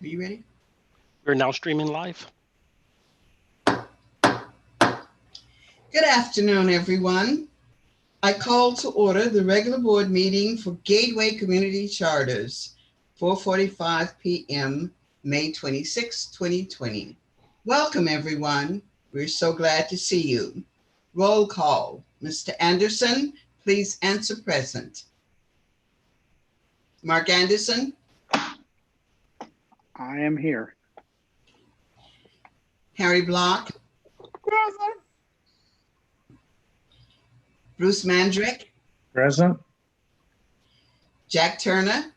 Are you ready? We're now streaming live. Good afternoon, everyone. I call to order the regular board meeting for Gateway Community Charters, 4:45 p.m., May 26, 2020. Welcome, everyone. We're so glad to see you. Roll call. Mr. Anderson, please answer present. Mark Anderson, I am here. Harry Block, Present. Bruce Mandrick, Present. Jack Turner,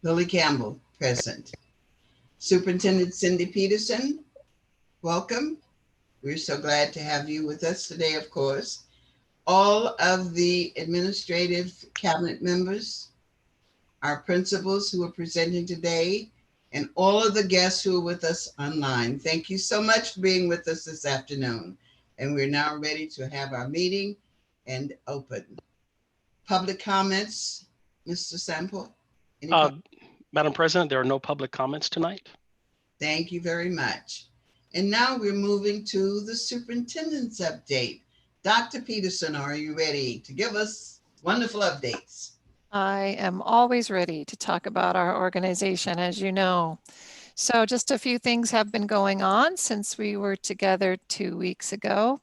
Lily Campbell, present. Superintendent Cindy Peterson, welcome. We're so glad to have you with us today, of course. All of the administrative cabinet members, our principals who are presenting today, and all of the guests who are with us online. Thank you so much for being with us this afternoon. And we're now ready to have our meeting and open. Public comments, Mr. Sample? Madam President, there are no public comments tonight. Thank you very much. And now we're moving to the superintendent's update. Dr. Peterson, are you ready to give us wonderful updates? I am always ready to talk about our organization, as you know. So just a few things have been going on since we were together 2 weeks ago.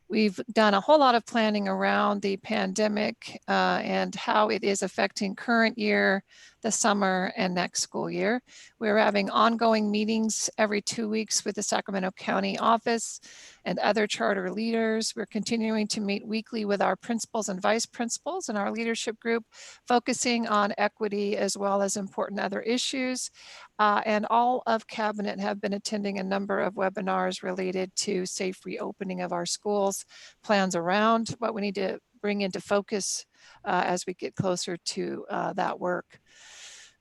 We've done a whole lot of planning around the pandemic and how it is affecting current year, the summer, and next school year. We're having ongoing meetings every 2 weeks with the Sacramento County office and other charter leaders. We're continuing to meet weekly with our principals and vice principals in our leadership group, focusing on equity as well as important other issues. And all of cabinet have been attending a number of webinars related to safe reopening of our schools, plans around what we need to bring into focus as we get closer to that work.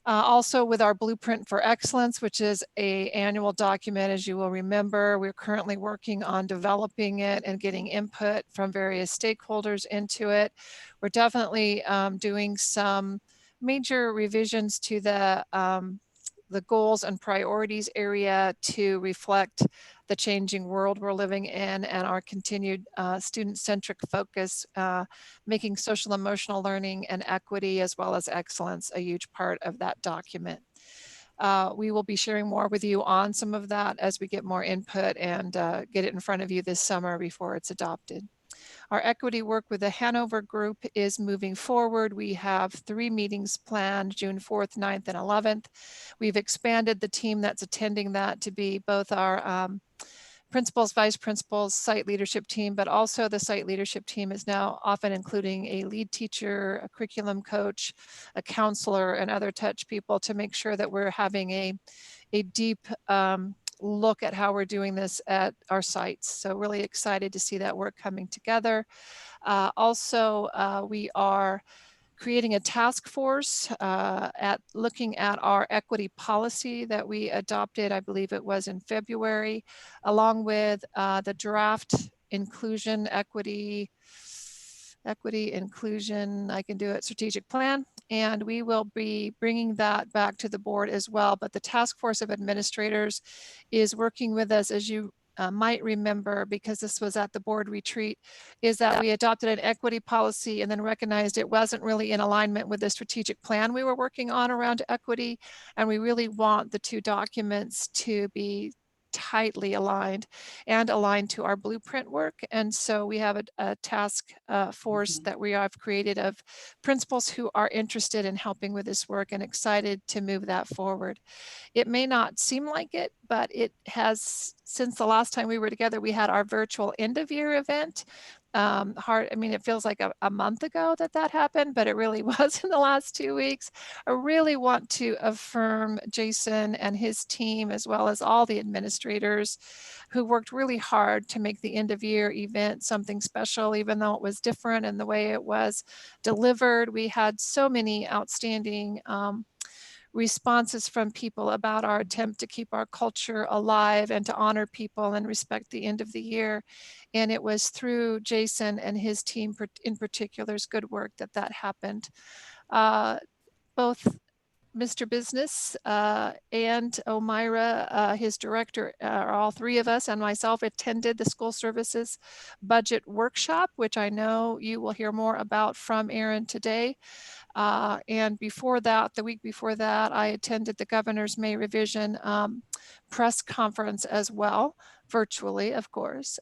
Also with our Blueprint for Excellence, which is an annual document, as you will remember, we're currently working on developing it and getting input from various stakeholders into it. We're definitely doing some major revisions to the goals and priorities area to reflect the changing world we're living in and our continued student-centric focus, making social emotional learning and equity as well as excellence a huge part of that document. We will be sharing more with you on some of that as we get more input and get it in front of you this summer before it's adopted. Our equity work with the Hanover group is moving forward. We have 3 meetings planned, June 4th, 9th, and 11th. We've expanded the team that's attending that to be both our principals, vice principals, site leadership team, but also the site leadership team is now often including a lead teacher, a curriculum coach, a counselor, and other touch people to make sure that we're having a deep look at how we're doing this at our sites. So really excited to see that work coming together. Also, we are creating a task force at looking at our equity policy that we adopted, I believe it was in February, along with the draft inclusion, equity, inclusion, I can do it, strategic plan. And we will be bringing that back to the board as well. But the task force of administrators is working with us, as you might remember, because this was at the board retreat, is that we adopted an equity policy and then recognized it wasn't really in alignment with the strategic plan we were working on around equity. And we really want the 2 documents to be tightly aligned and aligned to our blueprint work. And so we have a task force that we have created of principals who are interested in helping with this work and excited to move that forward. It may not seem like it, but it has, since the last time we were together, we had our virtual end of year event. I mean, it feels like a month ago that happened, but it really was in the last 2 weeks. I really want to affirm Jason and his team, as well as all the administrators who worked really hard to make the end of year event something special, even though it was different in the way it was delivered. We had so many outstanding responses from people about our attempt to keep our culture alive and to honor people and respect the end of the year. And it was through Jason and his team in particular's good work that happened. Both Mr. Business and Omira, his director, all three of us and myself attended the school services budget workshop, which I know you will hear more about from Aaron today. And before that, the week before that, I attended the governor's May revision press conference as well, virtually, of course.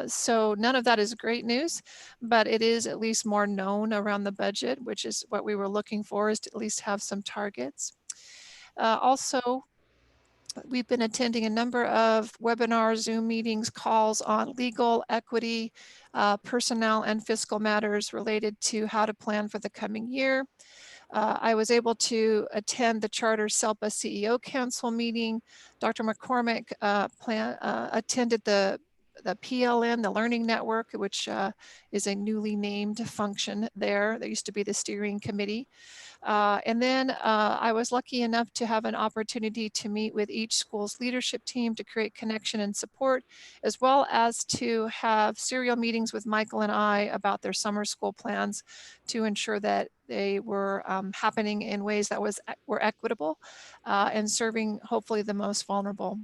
So none of that is great news, but it is at least more known around the budget, which is what we were looking for, is to at least have some targets. Also, we've been attending a number of webinars, Zoom meetings, calls on legal, equity, personnel, and fiscal matters related to how to plan for the coming year. I was able to attend the Charter SELPA CEO Council meeting. Dr. McCormick attended the PLN, the Learning Network, which is a newly named function there. That used to be the steering committee. And then I was lucky enough to have an opportunity to meet with each school's leadership team to create connection and support, as well as to have serial meetings with Michael and I about their summer school plans to ensure that they were happening in ways that were equitable and serving hopefully the most vulnerable.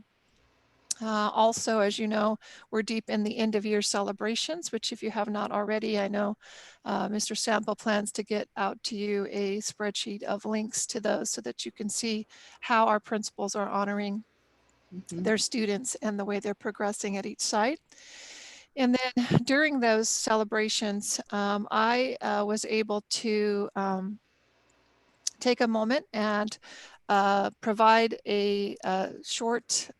Also, as you know, we're deep in the end of year celebrations, which if you have not already, I know Mr. Sample plans to get out to you a spreadsheet of links to those so that you can see how our principals are honoring their students and the way they're progressing at each site. And then during those celebrations, I was able to take a moment and provide a short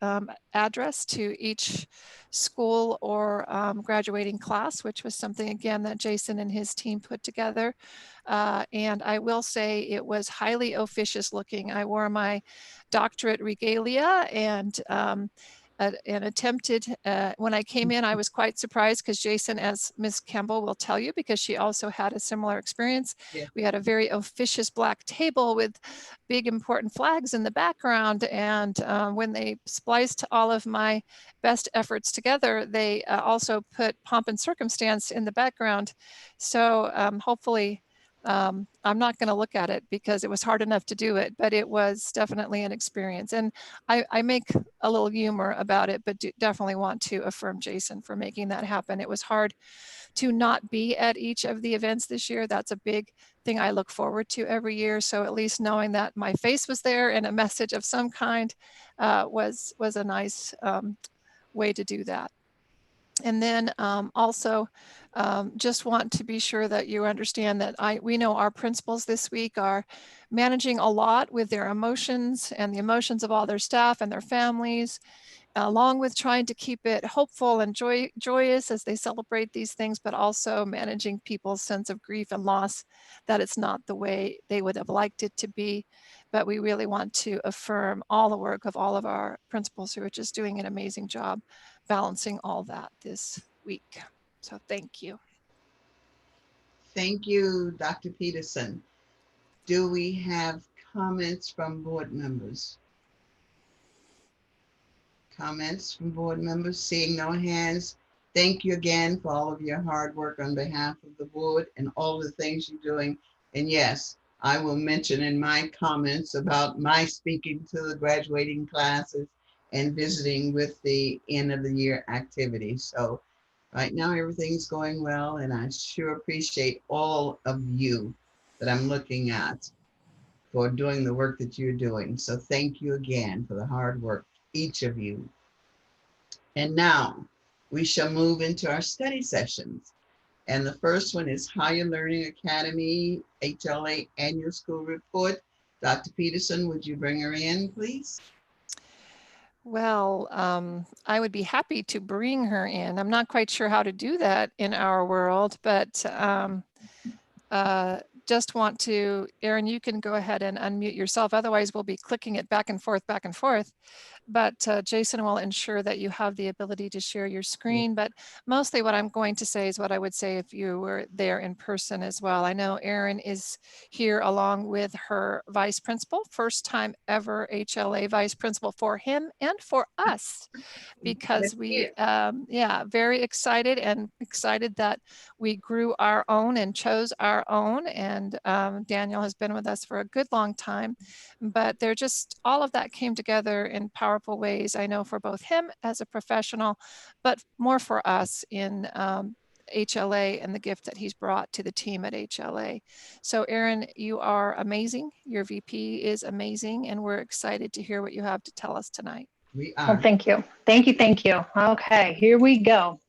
address to each school or graduating class, which was something, again, that Jason and his team put together. And I will say it was highly officious looking. I wore my doctorate regalia and attempted, when I came in, I was quite surprised because Jason, as Ms. Campbell will tell you, because she also had a similar experience, Yeah. we had a very officious black table with big important flags in the background. And when they spliced all of my best efforts together, they also put pomp and circumstance in the background. So hopefully, I'm not going to look at it because it was hard enough to do it, but it was definitely an experience. And I make a little humor about it, but definitely want to affirm Jason for making that happen. It was hard to not be at each of the events this year. That's a big thing I look forward to every year. So at least knowing that my face was there and a message of some kind was a nice way to do that. And then also just want to be sure that you understand that we know our principals this week are managing a lot with their emotions and the emotions of all their staff and their families, along with trying to keep it hopeful and joyous as they celebrate these things, but also managing people's sense of grief and loss, that it's not the way they would have liked it to be. But we really want to affirm all the work of all of our principals who are just doing an amazing job balancing all that this week. So thank you. Thank you, Dr. Peterson. Do we have comments from board members? Comments from board members? Seeing no hands, thank you again for all of your hard work on behalf of the board and all the things you're doing. And yes, I will mention in my comments about my speaking to the graduating classes and visiting with the end of the year activities. So right now, everything's going well, and I sure appreciate all of you that I'm looking at for doing the work that you're doing. So thank you again for the hard work, each of you. And now we shall move into our study sessions. And the first one is Higher Learning Academy HLA Annual School Report. Dr. Peterson, would you bring her in, please? Well, I would be happy to bring her in. I'm not quite sure how to do that in our world, but just want to, Erin, you can go ahead and unmute yourself. Otherwise, we'll be clicking it back and forth, back and forth. But Jason will ensure that you have the ability to share your screen. But mostly what I'm going to say is what I would say if you were there in person as well. I know Erin is here along with her vice principal, first time ever HLA vice principal for him and for us, because we, very excited that we grew our own and chose our own. And and Daniel has been with us for a good long time, but they're just, all of that came together in powerful ways, I know, for both him as a professional, but more for us in HLA and the gift that he's brought to the team at HLA. So Aaron, you are amazing. Your VP is amazing, and we're excited to hear what you have to tell us tonight. We Well, are. thank you. Thank you. Thank you. Okay, here we go.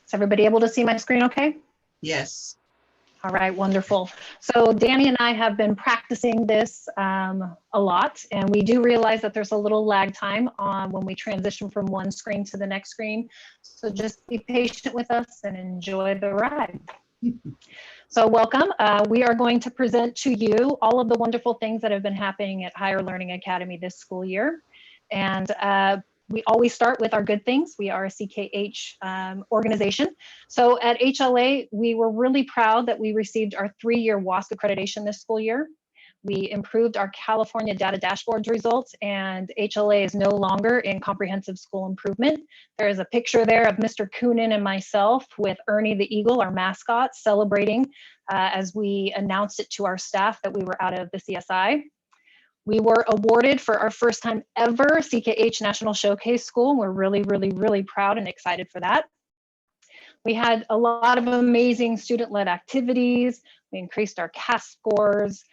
Is everybody able to see my screen okay? Yes. All right, wonderful. So Danny and I have been practicing this a lot, and we do realize that there's a little lag time on when we transition from one screen to the next screen. So just be patient with us and enjoy the ride. So welcome. We are going to present to you all of the wonderful things that have been happening at Higher Learning Academy this school year. And we always start with our good things. We are a CKH organization. So at HLA, we were really proud that we received our 3-year WASC accreditation this school year. We improved our California data dashboards results, and HLA is no longer in comprehensive school improvement. There is a picture there of Mr. Coonan and myself with Ernie the Eagle, our mascot, celebrating as we announced it to our staff that we were out of the CSI. We were awarded for our first time ever CKH National Showcase School. We're really, really, really proud and excited for that. We had a lot of amazing student-led activities. We increased our CAS scores.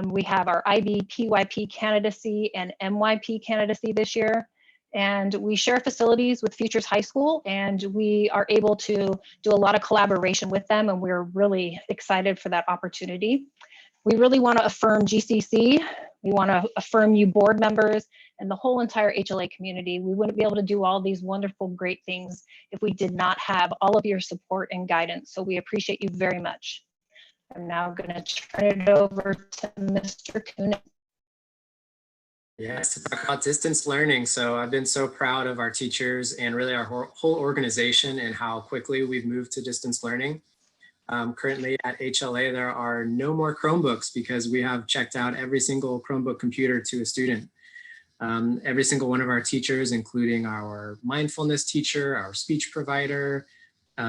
We have our IB PYP candidacy and MYP candidacy this year. And we share facilities with Futures High School, and we are able to do a lot of collaboration with them, and we're really excited for that opportunity. We really want to affirm GCC. We want to affirm you board members and the whole entire HLA community. We wouldn't be able to do all these wonderful, great things if we did not have all of your support and guidance. So we appreciate you very much. I'm now going to turn it over to Mr. Coonan. Yes, to talk about distance learning. So I've been so proud of our teachers and really our whole organization and how quickly we've moved to distance learning. Currently at HLA, there are no more Chromebooks because we have checked out every single Chromebook computer to a student. Every single one of our teachers, including our mindfulness teacher, our speech provider,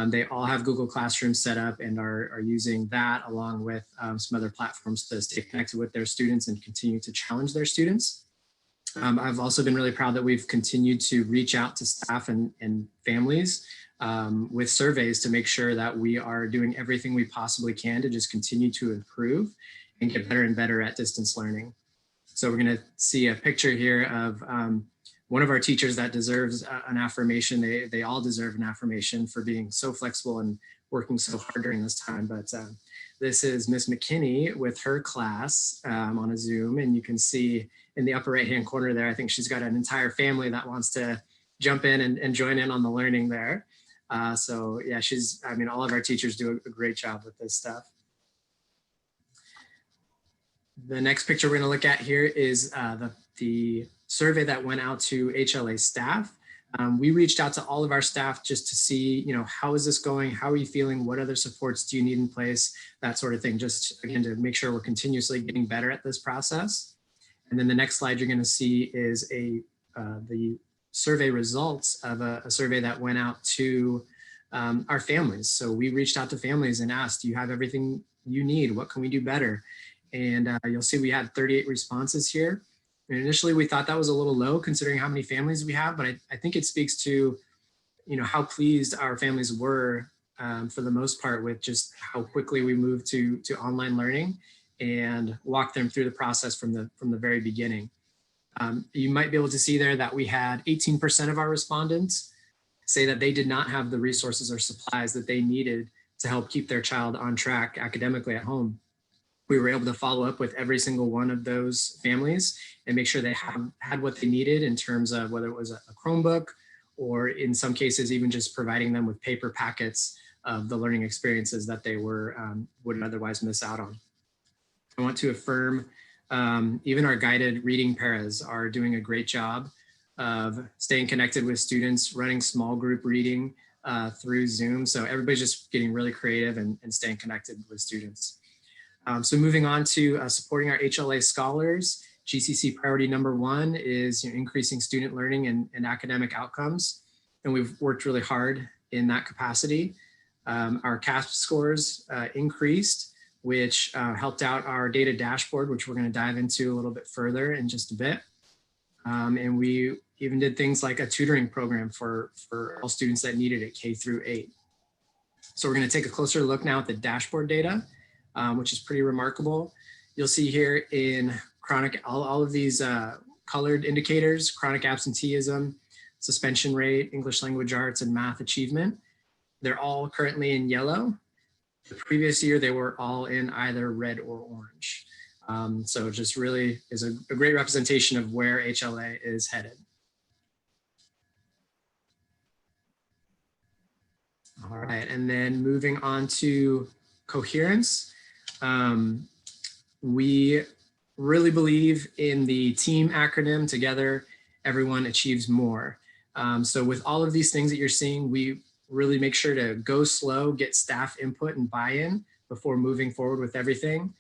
they all have Google Classroom set up and are using that along with some other platforms to stay connected with their students and continue to challenge their students. I've also been really proud that we've continued to reach out to staff and families with surveys to make sure that we are doing everything we possibly can to just continue to improve and get better and better at distance learning. So we're going to see a picture here of one of our teachers that deserves an affirmation. They all deserve an affirmation for being so flexible and working so hard during this time. But this is Miss McKinney with her class on a Zoom, and you can see in the upper right-hand corner there, I think she's got an entire family that wants to jump in and join in on the learning there. So yeah, all of our teachers do a great job with this stuff. The next picture we're going to look at here is the survey that went out to HLA staff. We reached out to all of our staff just to see, how is this going? How are you feeling? What other supports do you need in place? That sort of thing, just again, to make sure we're continuously getting better at this process. And then the next slide you're going to see is the survey results of a survey that went out to our families. So we reached out to families and asked, do you have everything you need? What can we do better? And you'll see we had 38 responses here. And initially we thought that was a little low considering how many families we have, but I think it speaks to, how pleased our families were for the most part with just how quickly we moved to online learning and walk them through the process from the very beginning. You might be able to see there that we had 18% of our respondents say that they did not have the resources or supplies that they needed to help keep their child on track academically at home. We were able to follow up with every single one of those families and make sure they had what they needed in terms of whether it was a Chromebook or in some cases even just providing them with paper packets of the learning experiences that they would otherwise miss out on. I want to affirm even our guided reading paras are doing a great job of staying connected with students, running small group reading through Zoom. So everybody's just getting really creative and staying connected with students. So moving on to supporting our HLA scholars, GCC priority number 1 is increasing student learning and academic outcomes. And we've worked really hard in that capacity. Our CASP scores increased, which helped out our data dashboard, which we're going to dive into a little bit further in just a bit. And we even did things like a tutoring program for all students that needed it, K through 8. So we're going to take a closer look now at the dashboard data, which is pretty remarkable. You'll see here in chronic, all of these colored indicators, chronic absenteeism, suspension rate, English language arts, and math achievement. They're all currently in yellow. The previous year, they were all in either red or orange. So it just really is a great representation of where HLA is headed. All right, and then moving on to Coherence. We really believe in the team acronym, together, everyone achieves more. So with all of these things that you're seeing, we really make sure to go slow, get staff input and buy-in before moving forward with everything,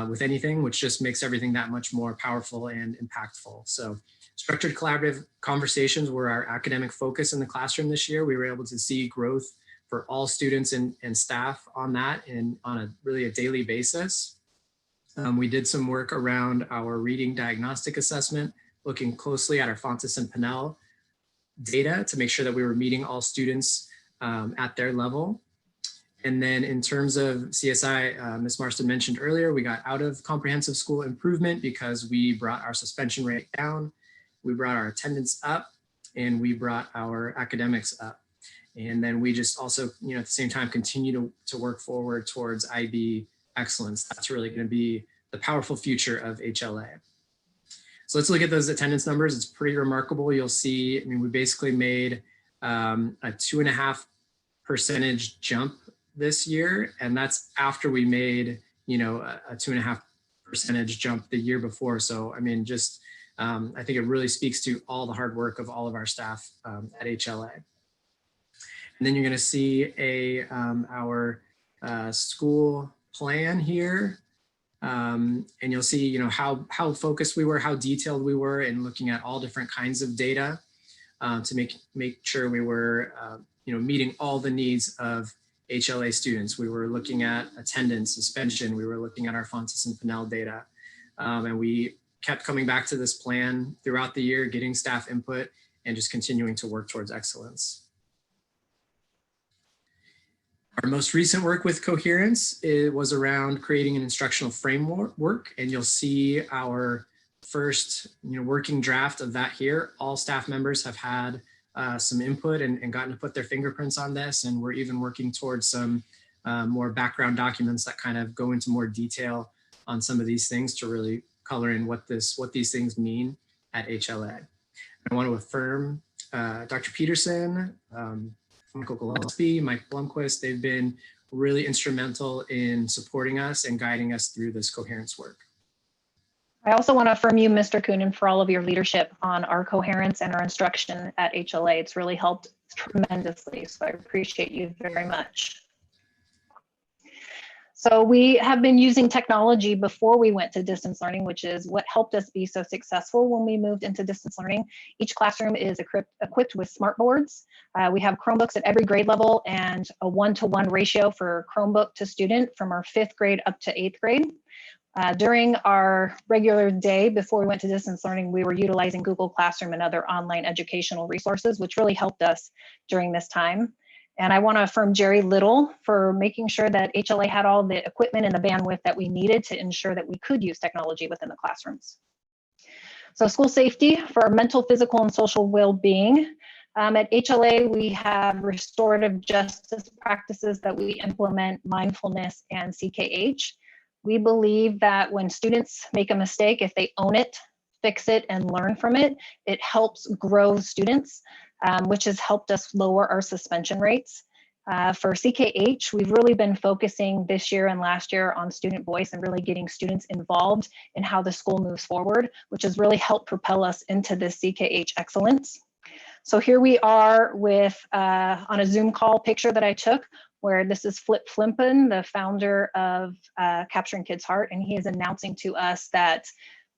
with anything, which just makes everything that much more powerful and impactful. So structured collaborative conversations were our academic focus in the classroom this year. We were able to see growth for all students and staff on that and on a really a daily basis. We did some work around our reading diagnostic assessment, looking closely at our Fontes and Pinnell data to make sure that we were meeting all students at their level. And then in terms of CSI, Ms. Marston mentioned earlier, we got out of comprehensive school improvement because we brought our suspension rate down, we brought our attendance up, and we brought our academics up. And then we just also, at the same time, continue to work forward towards IB excellence. That's really going to be the powerful future of HLA. So let's look at those attendance numbers. It's pretty remarkable. You'll see, we basically made a 2.5% jump this year. And that's after we made, a 2.5% jump the year before. So, I think it really speaks to all the hard work of all of our staff at HLA. And then you're going to see our school plan here. And you'll see, how focused we were, how detailed we were in looking at all different kinds of data to make sure we were, meeting all the needs of HLA students. We were looking at attendance, suspension. We were looking at our Fontes and Pinnell data. And we kept coming back to this plan throughout the year, getting staff input and just continuing to work towards excellence. Our most recent work with Coherence was around creating an instructional framework, and you'll see our first working draft of that here. All staff members have had some input and gotten to put their fingerprints on this, and we're even working towards some more background documents that kind of go into more detail on some of these things to really color in what these things mean at HLA. I want to affirm Dr. Peterson, Michael Gillespie, Mike Blomquist. They've been really instrumental in supporting us and guiding us through this Coherence work. I also want to affirm you, Mr. Coonan, for all of your leadership on our coherence and our instruction at HLA. It's really helped tremendously, so I appreciate you very much. So we have been using technology before we went to distance learning, which is what helped us be so successful when we moved into distance learning. Each classroom is equipped with smart boards. We have Chromebooks at every grade level and a 1-to-1 ratio for Chromebook to student from our 5th grade up to 8th grade. During our regular day before we went to distance learning, we were utilizing Google Classroom and other online educational resources, which really helped us during this time. And I want to affirm Jerry Little for making sure that HLA had all the equipment and the bandwidth that we needed to ensure that we could use technology within the classrooms. So school safety for our mental, physical, and social well-being. At HLA, we have restorative justice practices that we implement, mindfulness and CKH. We believe that when students make a mistake, if they own it, fix it, and learn from it, it helps grow students. Which has helped us lower our suspension rates. For CKH, we've really been focusing this year and last year on student voice and really getting students involved in how the school moves forward, which has really helped propel us into this CKH excellence. So here we are with on a Zoom call picture that I took, where this is Flip Flimpin, the founder of Capturing Kids' Heart, and he is announcing to us that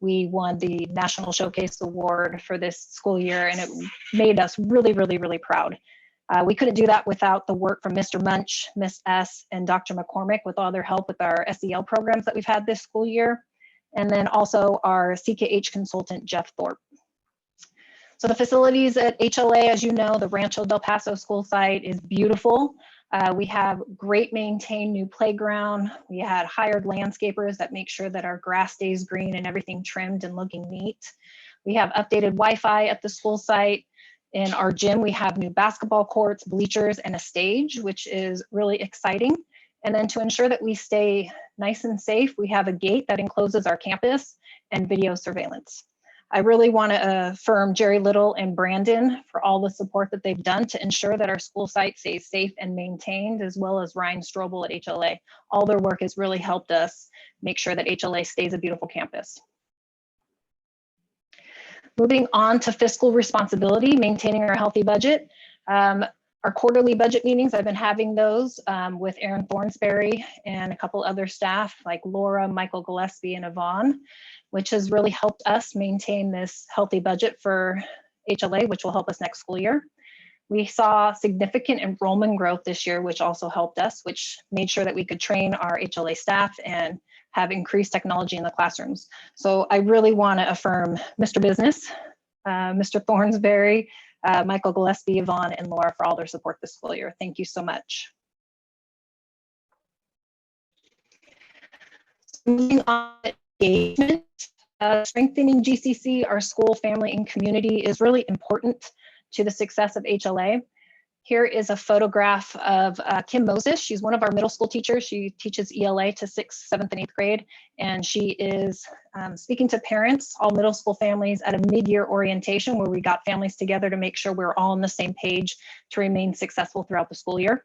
we won the National Showcase Award for this school year, and it made us really, really, really proud. We couldn't do that without the work from Mr. Munch, Miss S, and Dr. McCormick with all their help with our SEL programs that we've had this school year. And then also our CKH consultant, Jeff Thorpe. So the facilities at HLA, as you know, the Rancho Del Paso school site is beautiful. We have great maintained new playground. We had hired landscapers that make sure that our grass stays green and everything trimmed and looking neat. We have updated Wi-Fi at the school site. In our gym, we have new basketball courts, bleachers, and a stage, which is really exciting. And then to ensure that we stay nice and safe, we have a gate that encloses our campus and video surveillance. I really want to affirm Jerry Little and Brandon for all the support that they've done to ensure that our school site stays safe and maintained, as well as Ryan Strobel at HLA. All their work has really helped us make sure that HLA stays a beautiful campus. Moving on to fiscal responsibility, maintaining our healthy budget. Our quarterly budget meetings, I've been having those with Aaron Thornsberry and a couple other staff like Laura, Michael Gillespie, and Yvonne, which has really helped us maintain this healthy budget for HLA, which will help us next school year. We saw significant enrollment growth this year, which also helped us, which made sure that we could train our HLA staff and have increased technology in the classrooms. So I really want to affirm Mr. Business, Mr. Thornsberry, Michael Gillespie, Yvonne, and Laura for all their support this school year. Thank you so much. Moving on to engagement, strengthening GCC, our school, family, and community is really important to the success of HLA. Here is a photograph of Kim Moses. She's one of our middle school teachers. She teaches ELA to 6th, 7th, and 8th grade. And she is speaking to parents, all middle school families, at a mid-year orientation where we got families together to make sure we're all on the same page to remain successful throughout the school year.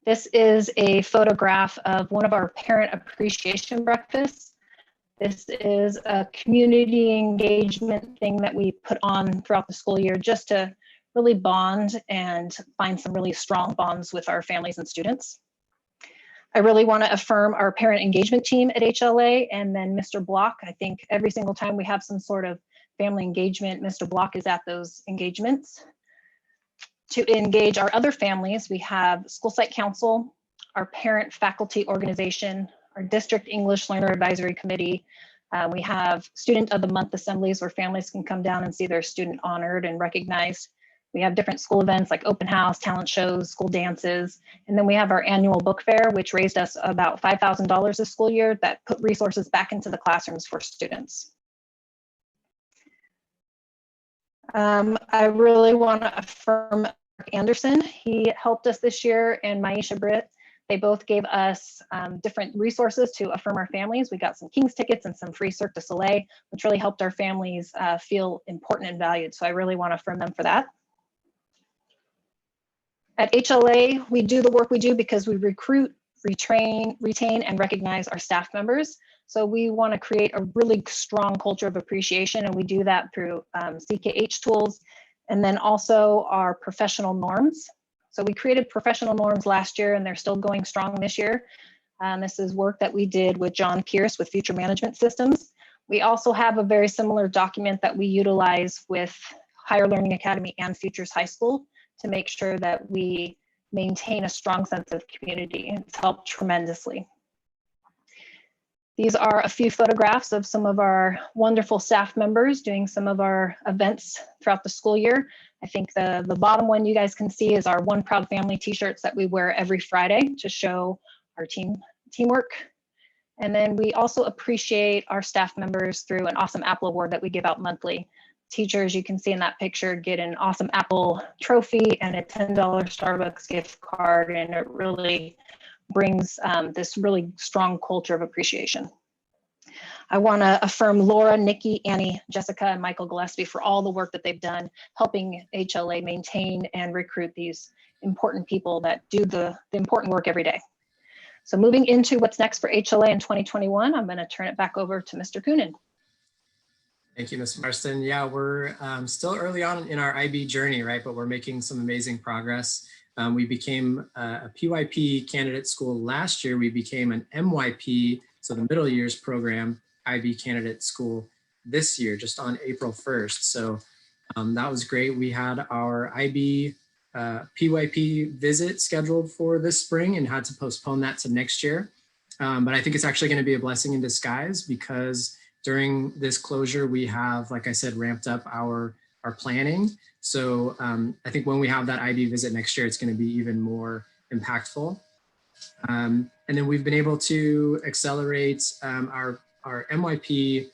This is a photograph of one of our parent appreciation breakfasts. This is a community engagement thing that we put on throughout the school year just to really bond and find some really strong bonds with our families and students. I really want to affirm our parent engagement team at HLA, and then Mr. Block. I think every single time we have some sort of family engagement, Mr. Block is at those engagements. To engage our other families, we have School Site Council, our parent faculty organization, our district English Learner Advisory Committee. We have Student of the Month assemblies where families can come down and see their student honored and recognized. We have different school events like open house, talent shows, school dances. And then we have our annual book fair, which raised us about $5,000 this school year that put resources back into the classrooms for students. I really want to affirm Mark Anderson. He helped us this year, and Maisha Britt. They both gave us different resources to affirm our families. We got some King's tickets and some free Cirque du Soleil, which really helped our families feel important and valued. So I really want to affirm them for that. At HLA, we do the work we do because we recruit, retrain, retain, and recognize our staff members. So we want to create a really strong culture of appreciation, and we do that through CKH tools, and then also our professional norms. So we created professional norms last year, and they're still going strong this year. This is work that we did with John Pierce with Future Management Systems. We also have a very similar document that we utilize with Higher Learning Academy and Futures High School to make sure that we maintain a strong sense of community. It's helped tremendously. These are a few photographs of some of our wonderful staff members doing some of our events throughout the school year. I think the bottom one you guys can see is our One Proud Family t-shirts that we wear every Friday to show our teamwork. And then we also appreciate our staff members through an Awesome Apple Award that we give out monthly. Teachers, you can see in that picture, get an Awesome Apple trophy and a $10 Starbucks gift card, and it really brings this really strong culture of appreciation. I want to affirm Laura, Nikki, Annie, Jessica, and Michael Gillespie for all the work that they've done helping HLA maintain and recruit these important people that do the important work every day. So moving into what's next for HLA in 2021, I'm going to turn it back over to Mr. Coonan. Thank you, Ms. Marston. Yeah, we're still early on in our IB journey, right? But we're making some amazing progress. We became a PYP candidate school last year. We became an MYP, so the middle years program, IB candidate school this year, just on April 1st. So that was great. We had our IB PYP visit scheduled for this spring and had to postpone that to next year. But I think it's actually going to be a blessing in disguise, because during this closure, we have, like I said, ramped up our planning. So I think when we have that IB visit next year, it's going to be even more impactful. And then we've been able to accelerate our MYP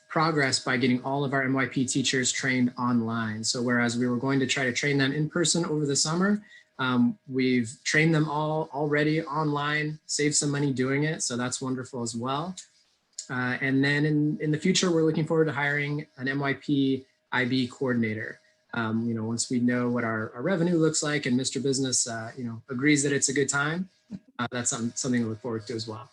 progress by getting all of our MYP teachers trained online. So whereas we were going to try to train them in person over the summer, we've trained them all already online, saved some money doing it. So that's wonderful as well. And then in the future, we're looking forward to hiring an MYP IB coordinator. Once we know what our revenue looks like and Mr. Business, agrees that it's a good time, that's something to look forward to as well.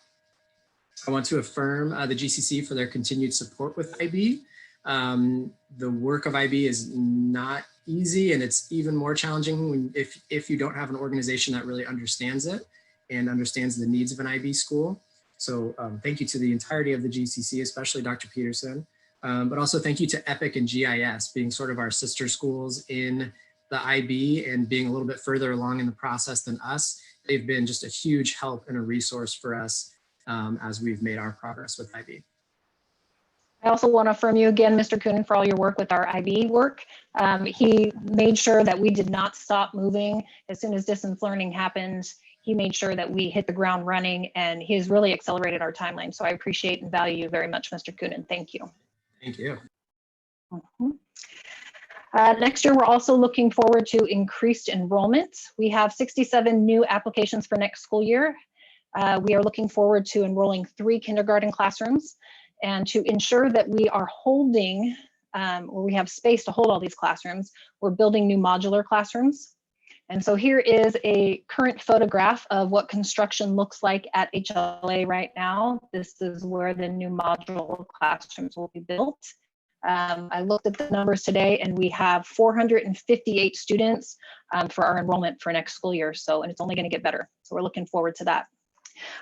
I want to affirm the GCC for their continued support with IB. The work of IB is not easy, and it's even more challenging if you don't have an organization that really understands it and understands the needs of an IB school. So thank you to the entirety of the GCC, especially Dr. Peterson, but also thank you to EPIC and GIS, being sort of our sister schools in the IB and being a little bit further along in the process than us. They've been just a huge help and a resource for us as we've made our progress with IB. I also want to affirm you again, Mr. Coonan, for all your work with our IB work. He made sure that we did not stop moving. As soon as distance learning happened, he made sure that we hit the ground running, and he has really accelerated our timeline. So I appreciate and value you very much, Mr. Coonan. Thank you. Thank you. Next year, we're also looking forward to increased enrollment. We have 67 new applications for next school year. We are looking forward to enrolling 3 kindergarten classrooms, and to ensure that we are holding, or we have space to hold all these classrooms, we're building new modular classrooms. And so here is a current photograph of what construction looks like at HLA right now. This is where the new modular classrooms will be built. I looked at the numbers today, and we have 458 students for our enrollment for next school year. So, and it's only going to get better. So we're looking forward to that.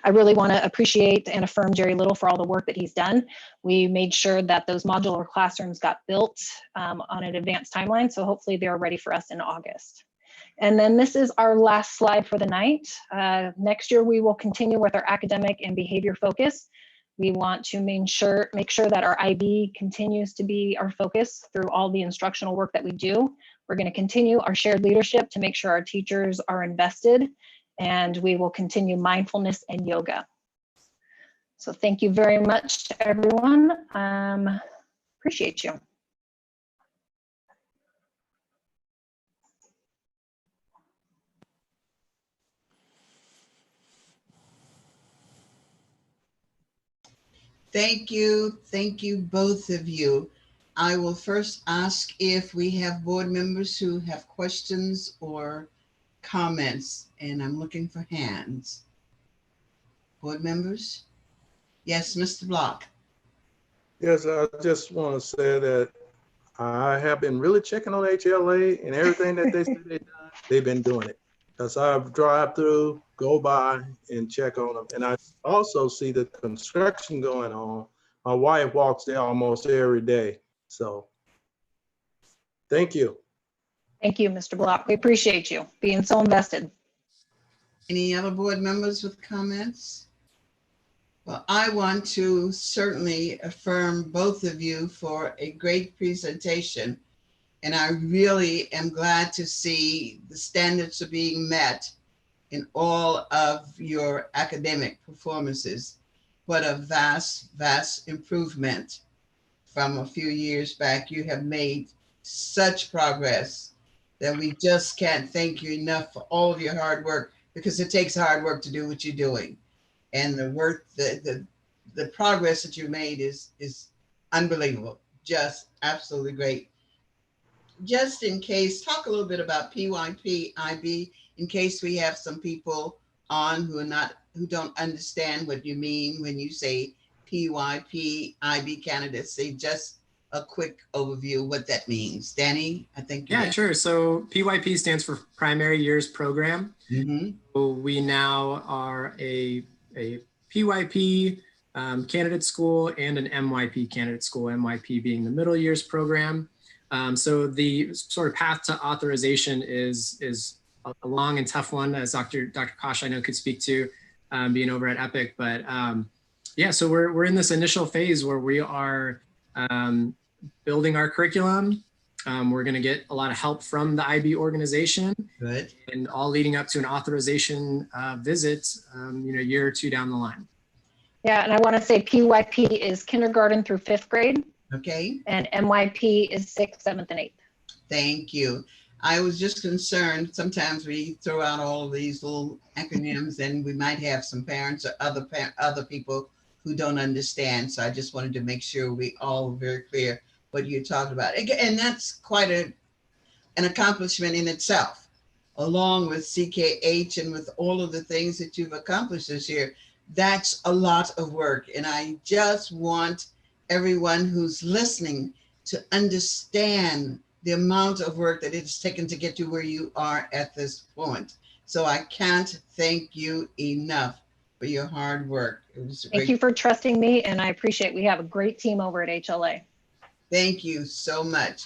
I really want to appreciate and affirm Jerry Little for all the work that he's done. We made sure that those modular classrooms got built on an advanced timeline. So hopefully they're ready for us in August. And then this is our last slide for the night. Next year, we will continue with our academic and behavior focus. We want to make sure that our IB continues to be our focus through all the instructional work that we do. We're going to continue our shared leadership to make sure our teachers are invested, and we will continue mindfulness and yoga. So thank you very much to everyone. Appreciate you. Thank you, both of you. I will first ask if we have board members who have questions or comments, and I'm looking for hands. Board members? Yes, Mr. Block. Yes, I just want to say that I have been really checking on HLA, and everything that they say they've been doing it. Because I drive through, go by, and check on them. And I also see the construction going on. My wife walks there almost every day. So thank you. Thank you, Mr. Block. We appreciate you being so invested. Any other board members with comments? Well, I want to certainly affirm both of you for a great presentation. And I really am glad to see the standards are being met in all of your academic performances. What a vast, vast improvement from a few years back. You have made such progress that we just can't thank you enough for all of your hard work, because it takes hard work to do what you're doing. And the work, the progress that you made is unbelievable, just absolutely great. Just in case, talk a little bit about PYP IB, in case we have some people on who don't understand what you mean when you say PYP IB candidates. Say just a quick overview what that means. Danny, I think. Yeah, sure. So PYP stands for Primary Years Program. Mm-hmm. So we now are a PYP candidate school and an MYP candidate school, MYP being the middle years program. So the sort of path to authorization is a long and tough one, as Dr. Kosh I know could speak to, being over at Epic. But yeah, so we're in this initial phase where we are building our curriculum. We're going to get a lot of help from the IB organization. Good. And all leading up to an authorization visit, a year or two down the line. Yeah, and I want to say PYP is kindergarten through 5th grade, Okay. and MYP is 6th, 7th, and 8th. Thank you. I was just concerned, sometimes we throw out all of these little acronyms and we might have some parents or other people who don't understand. So I just wanted to make sure we all were very clear what you're talking about. And that's quite an accomplishment in itself, along with CKH and with all of the things that you've accomplished this year. That's a lot of work. And I just want everyone who's listening to understand the amount of work that it's taken to get you where you are at this point. So I can't thank you enough for your hard work. It was great. Thank you for trusting me, and I appreciate we have a great team over at HLA. Thank you so much.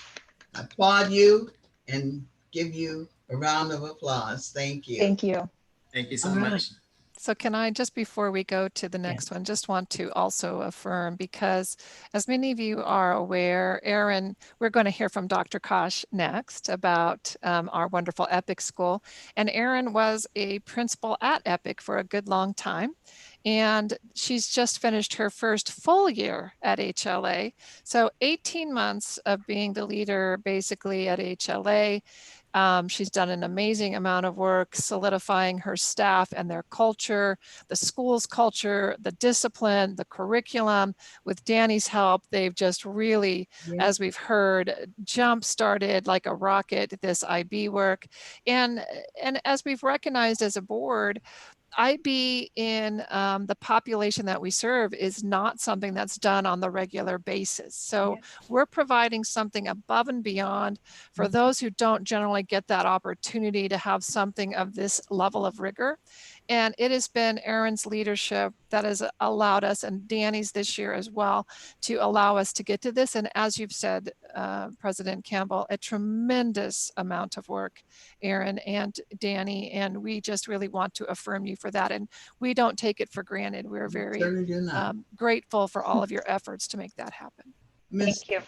I applaud you and give you a round of applause. Thank you. Thank you. Thank you so All right. much. So can I, just before we go to the next one, just want to also affirm, because as many of you are aware, Erin, we're going to hear from Dr. Kosh next about our wonderful Epic school. And Erin was a principal at Epic for a good long time. And she's just finished her first full year at HLA. So 18 months of being the leader basically at HLA. She's done an amazing amount of work solidifying her staff and their culture, the school's culture, the discipline, the curriculum. With Danny's help, they've just really, as we've heard, jump-started like a rocket this IB work. And as we've recognized as a board, IB in the population that we serve is not something that's done on the regular basis. So we're providing something above and beyond for those who don't generally get that opportunity to have something of this level of rigor. And it has been Erin's leadership that has allowed us, and Danny's this year as well, to allow us to get to this. And as you've said, President Campbell, a tremendous amount of work, Erin and Danny, and we just really want to affirm you for that. And we don't take it for granted. We're very grateful for all of your efforts to make that happen. Thank you.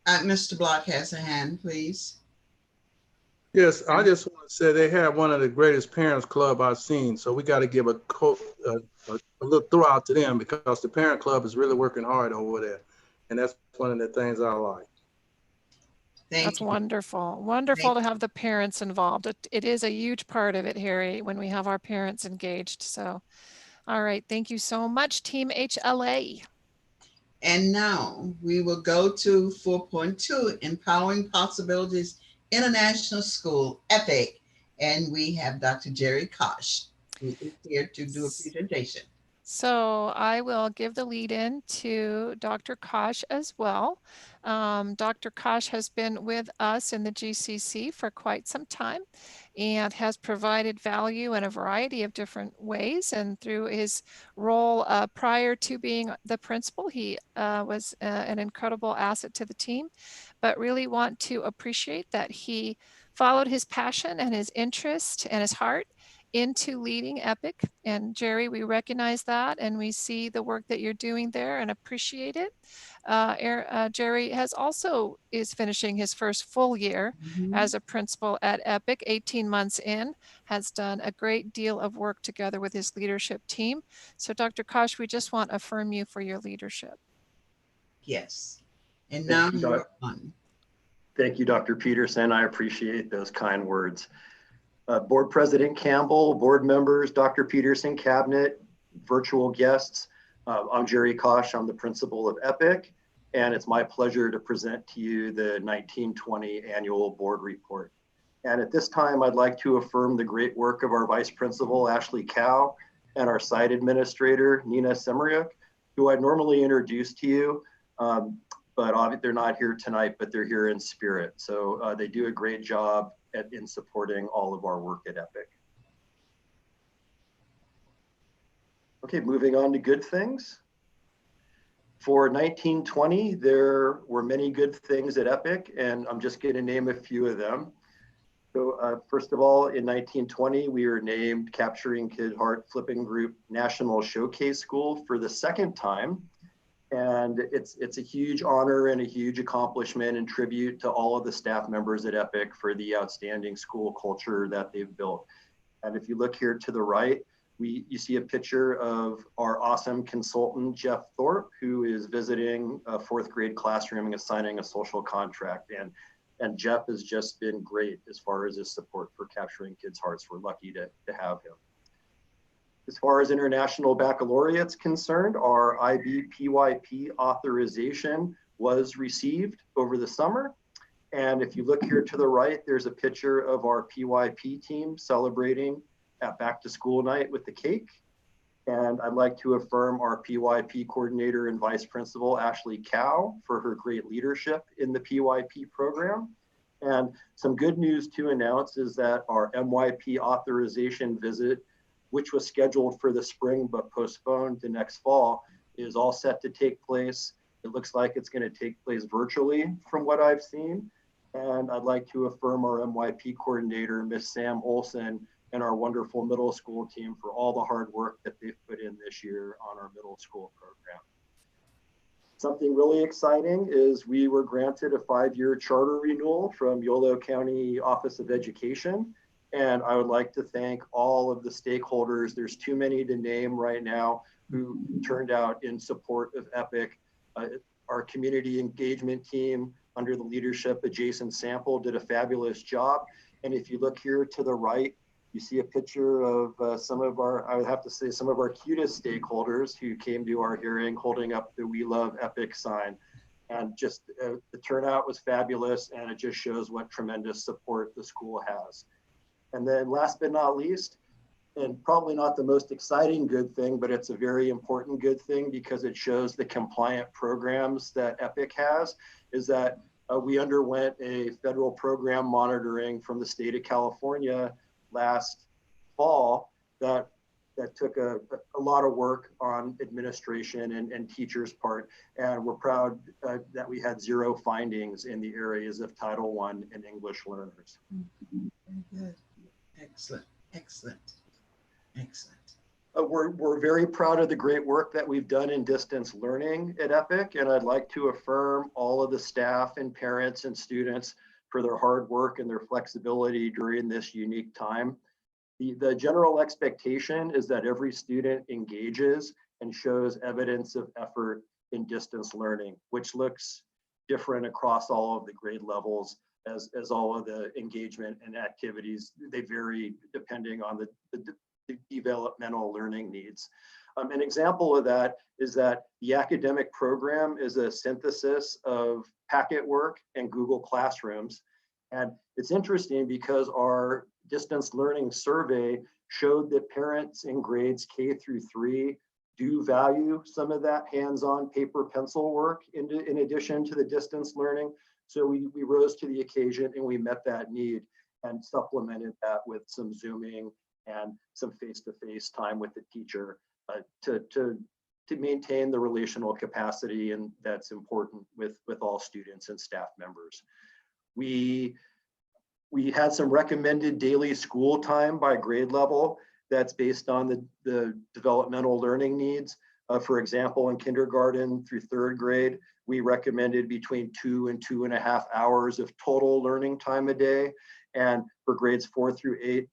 Mr. Block has a hand, please. Yes, I just want to say they have one of the greatest parents club I've seen. So we got to give a little throw out to them, because the parent club is really working hard over there. And that's one of the things I like. That's wonderful. Wonderful to have the parents involved. It is a huge part of it, Harry, when we have our parents engaged. So, all right. Thank you so much, Team HLA. And now we will go to 4.2, Empowering Possibilities International School, EPIC. And we have Dr. Jerry Kosh, who is here to do a presentation. So I will give the lead in to Dr. Kosh as well. Dr. Kosh has been with us in the GCC for quite some time and has provided value in a variety of different ways. And through his role prior to being the principal, he was an incredible asset to the team, but really want to appreciate that he followed his passion and his interest and his heart into leading EPIC. And Jerry, we recognize that and we see the work that you're doing there and appreciate it. Jerry is finishing his first full year as a principal at EPIC, 18 months in, has done a great deal of work together with his leadership team. So Dr. Kosh, we just want to affirm you for your leadership. Yes. And now you're on. Thank you, Dr. Peterson. I appreciate those kind words. Board President Campbell, board members, Dr. Peterson, cabinet, virtual guests. I'm Jerry Kosh. I'm the principal of EPIC, and it's my pleasure to present to you the 1920 annual board report. And at this time, I'd like to affirm the great work of our vice principal, Ashley Cow, and our site administrator, Nina Semeriuk, who I'd normally introduce to you, but they're not here tonight, but they're here in spirit. So they do a great job in supporting all of our work at EPIC. Okay, moving on to good things. For 1920, there were many good things at Epic, and I'm just going to name a few of them. So first of all, in 1920, we were named Capturing Kid Heart Flipping Group National Showcase School for the second time. And it's a huge honor and a huge accomplishment and tribute to all of the staff members at Epic for the outstanding school culture that they've built. And if you look here to the right, you see a picture of our awesome consultant, Jeff Thorpe, who is visiting a fourth grade classroom and signing a social contract. And Jeff has just been great as far as his support for Capturing Kids' Hearts. We're lucky to have him. As far as International Baccalaureate's concerned, our IB-PYP authorization was received over the summer. And if you look here to the right, there's a picture of our PYP team celebrating at back to school night with the cake. And I'd like to affirm our PYP coordinator and vice principal, Ashley Cow, for her great leadership in the PYP program. And some good news to announce is that our MYP authorization visit, which was scheduled for the spring but postponed to next fall, is all set to take place. It looks like it's going to take place virtually from what I've seen. And I'd like to affirm our MYP coordinator, Miss Sam Olson, and our wonderful middle school team for all the hard work that they've put in this year on our middle school program. Something really exciting is we were granted a 5-year charter renewal from Yolo County Office of Education. And I would like to thank all of the stakeholders, there's too many to name right now, who turned out in support of EPIC. Our community engagement team under the leadership of Jason Sample did a fabulous job. And if you look here to the right, you see a picture of some of our, I would have to say, some of our cutest stakeholders who came to our hearing holding up the We Love EPIC sign. And just the turnout was fabulous, and it just shows what tremendous support the school has. And then last but not least, and probably not the most exciting good thing, but it's a very important good thing because it shows the compliant programs that EPIC has, is that we underwent a federal program monitoring from the state of California last fall that took a lot of work on administration and teachers' part. And we're proud that we had 0 findings in the areas of Title I and English learners. Very good. Excellent, excellent, excellent. We're very proud of the great work that we've done in distance learning at EPIC, and I'd like to affirm all of the staff and parents and students for their hard work and their flexibility during this unique time. The general expectation is that every student engages and shows evidence of effort in distance learning, which looks different across all of the grade levels as all of the engagement and activities. They vary depending on the developmental learning needs. An example of that is that the academic program is a synthesis of packet work and Google Classrooms. And it's interesting because our distance learning survey showed that parents in grades K through 3 do value some of that hands-on paper pencil work in addition to the distance learning. So we rose to the occasion and we met that need and supplemented that with some Zooming and some face-to-face time with the teacher to maintain the relational capacity, and that's important with all students and staff members. We had some recommended daily school time by grade level that's based on the developmental learning needs. For example, in kindergarten through 3rd grade, we recommended between 2 and 2.5 hours of total learning time a day. And for grades 4 through 8,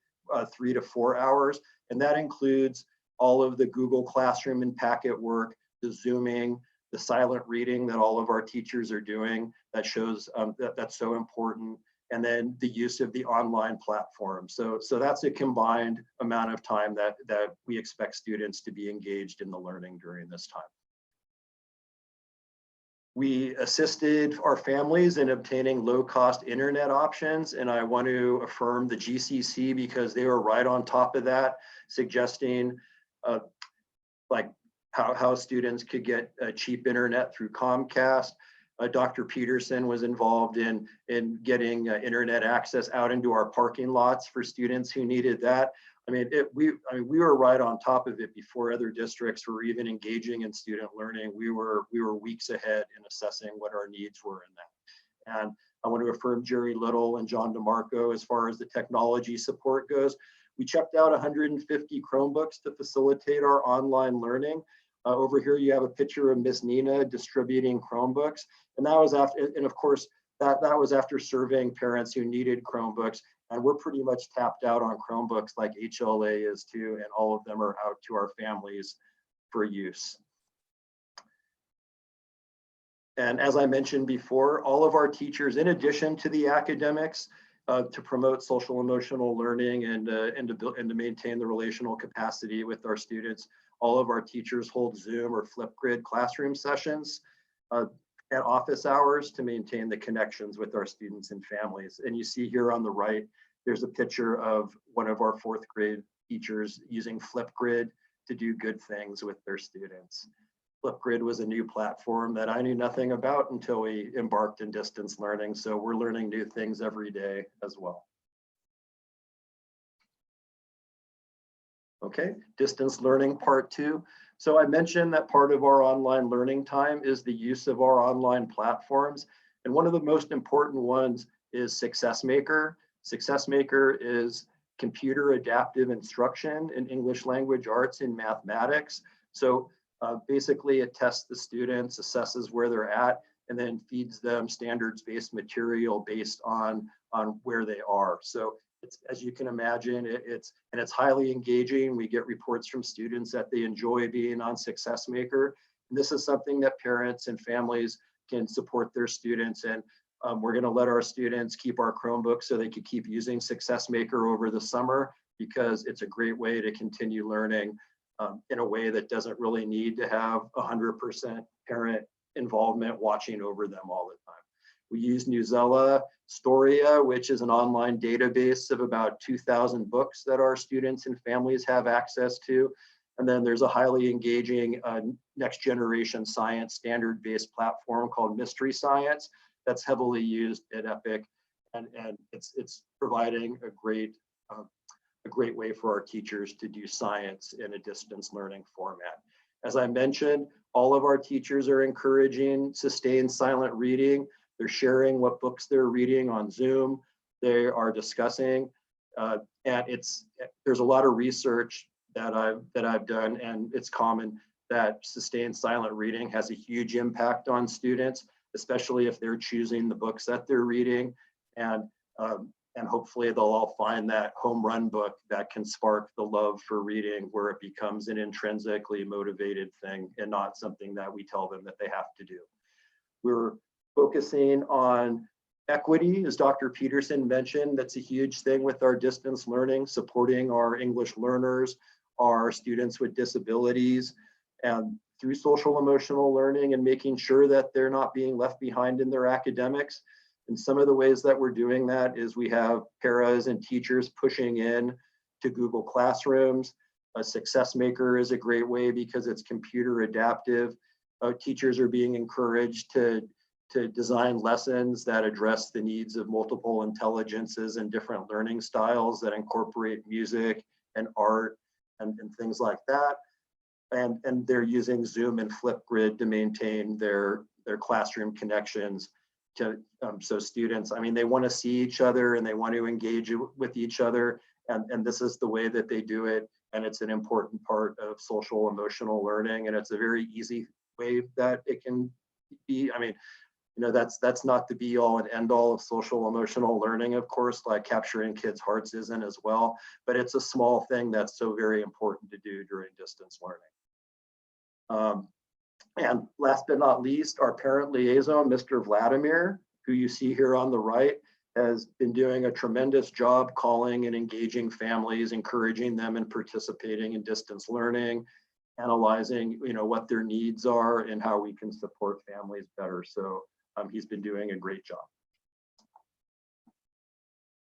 3 to 4 hours. And that includes all of the Google Classroom and packet work, the Zooming, the silent reading that all of our teachers are doing that shows that's so important. And then the use of the online platform. So that's a combined amount of time that we expect students to be engaged in the learning during this time. We assisted our families in obtaining low-cost internet options, and I want to affirm the GCC because they were right on top of that, suggesting like how students could get cheap internet through Comcast. Dr. Peterson was involved in getting internet access out into our parking lots for students who needed that. I mean, we were right on top of it before other districts were even engaging in student learning. We were weeks ahead in assessing what our needs were in that. And I want to affirm Jerry Little and John DeMarco as far as the technology support goes. We checked out 150 Chromebooks to facilitate our online learning. Over here, you have a picture of Miss Nina distributing Chromebooks. And that was after, and of course, that was after surveying parents who needed Chromebooks. And we're pretty much tapped out on Chromebooks like HLA is too, and all of them are out to our families for use. And as I mentioned before, all of our teachers, in addition to the academics, to promote social emotional learning and to maintain the relational capacity with our students, all of our teachers hold Zoom or Flipgrid classroom sessions at office hours to maintain the connections with our students and families. And you see here on the right, there's a picture of one of our 4th grade teachers using Flipgrid to do good things with their students. Flipgrid was a new platform that I knew nothing about until we embarked in distance learning. So we're learning new things every day as well. Okay, distance learning part 2. So I mentioned that part of our online learning time is the use of our online platforms. And one of the most important ones is SuccessMaker. SuccessMaker is computer adaptive instruction in English language arts and mathematics. So basically it tests the students, assesses where they're at, and then feeds them standards-based material based on where they are. So it's, as you can imagine, it's highly engaging. We get reports from students that they enjoy being on SuccessMaker. And this is something that parents and families can support their students. And we're going to let our students keep our Chromebooks so they could keep using SuccessMaker over the summer, because it's a great way to continue learning in a way that doesn't really need to have 100% parent involvement watching over them all the time. We use Newsela Storia, which is an online database of about 2,000 books that our students and families have access to. And then there's a highly engaging next generation science standard-based platform called Mystery Science that's heavily used at EPIC. And it's providing a great way for our teachers to do science in a distance learning format. As I mentioned, all of our teachers are encouraging sustained silent reading. They're sharing what books they're reading on Zoom. They are discussing, and there's a lot of research that I've done, and it's common that sustained silent reading has a huge impact on students, especially if they're choosing the books that they're reading, and hopefully they'll all find that home run book that can spark the love for reading, where it becomes an intrinsically motivated thing and not something that we tell them that they have to do. We're focusing on equity, as Dr. Peterson mentioned. That's a huge thing with our distance learning, supporting our English learners, our students with disabilities, and through social emotional learning and making sure that they're not being left behind in their academics. And some of the ways that we're doing that is we have paras and teachers pushing in to Google Classrooms. SuccessMaker is a great way because it's computer adaptive. Teachers are being encouraged to design lessons that address the needs of multiple intelligences and different learning styles that incorporate music and art and things like that. And they're using Zoom and Flipgrid to maintain their classroom connections. So students, I mean, they want to see each other and they want to engage with each other. And this is the way that they do it. And it's an important part of social emotional learning. And it's a very easy way that it can be. I mean, you know, that's not the be all and end all of social emotional learning, of course, like capturing kids' hearts isn't as well, but it's a small thing that's so very important to do during distance learning. And last but not least, our parent liaison, Mr. Vladimir, who you see here on the right, has been doing a tremendous job calling and engaging families, encouraging them in participating in distance learning, analyzing, you know, what their needs are and how we can support families better. So he's been doing a great job.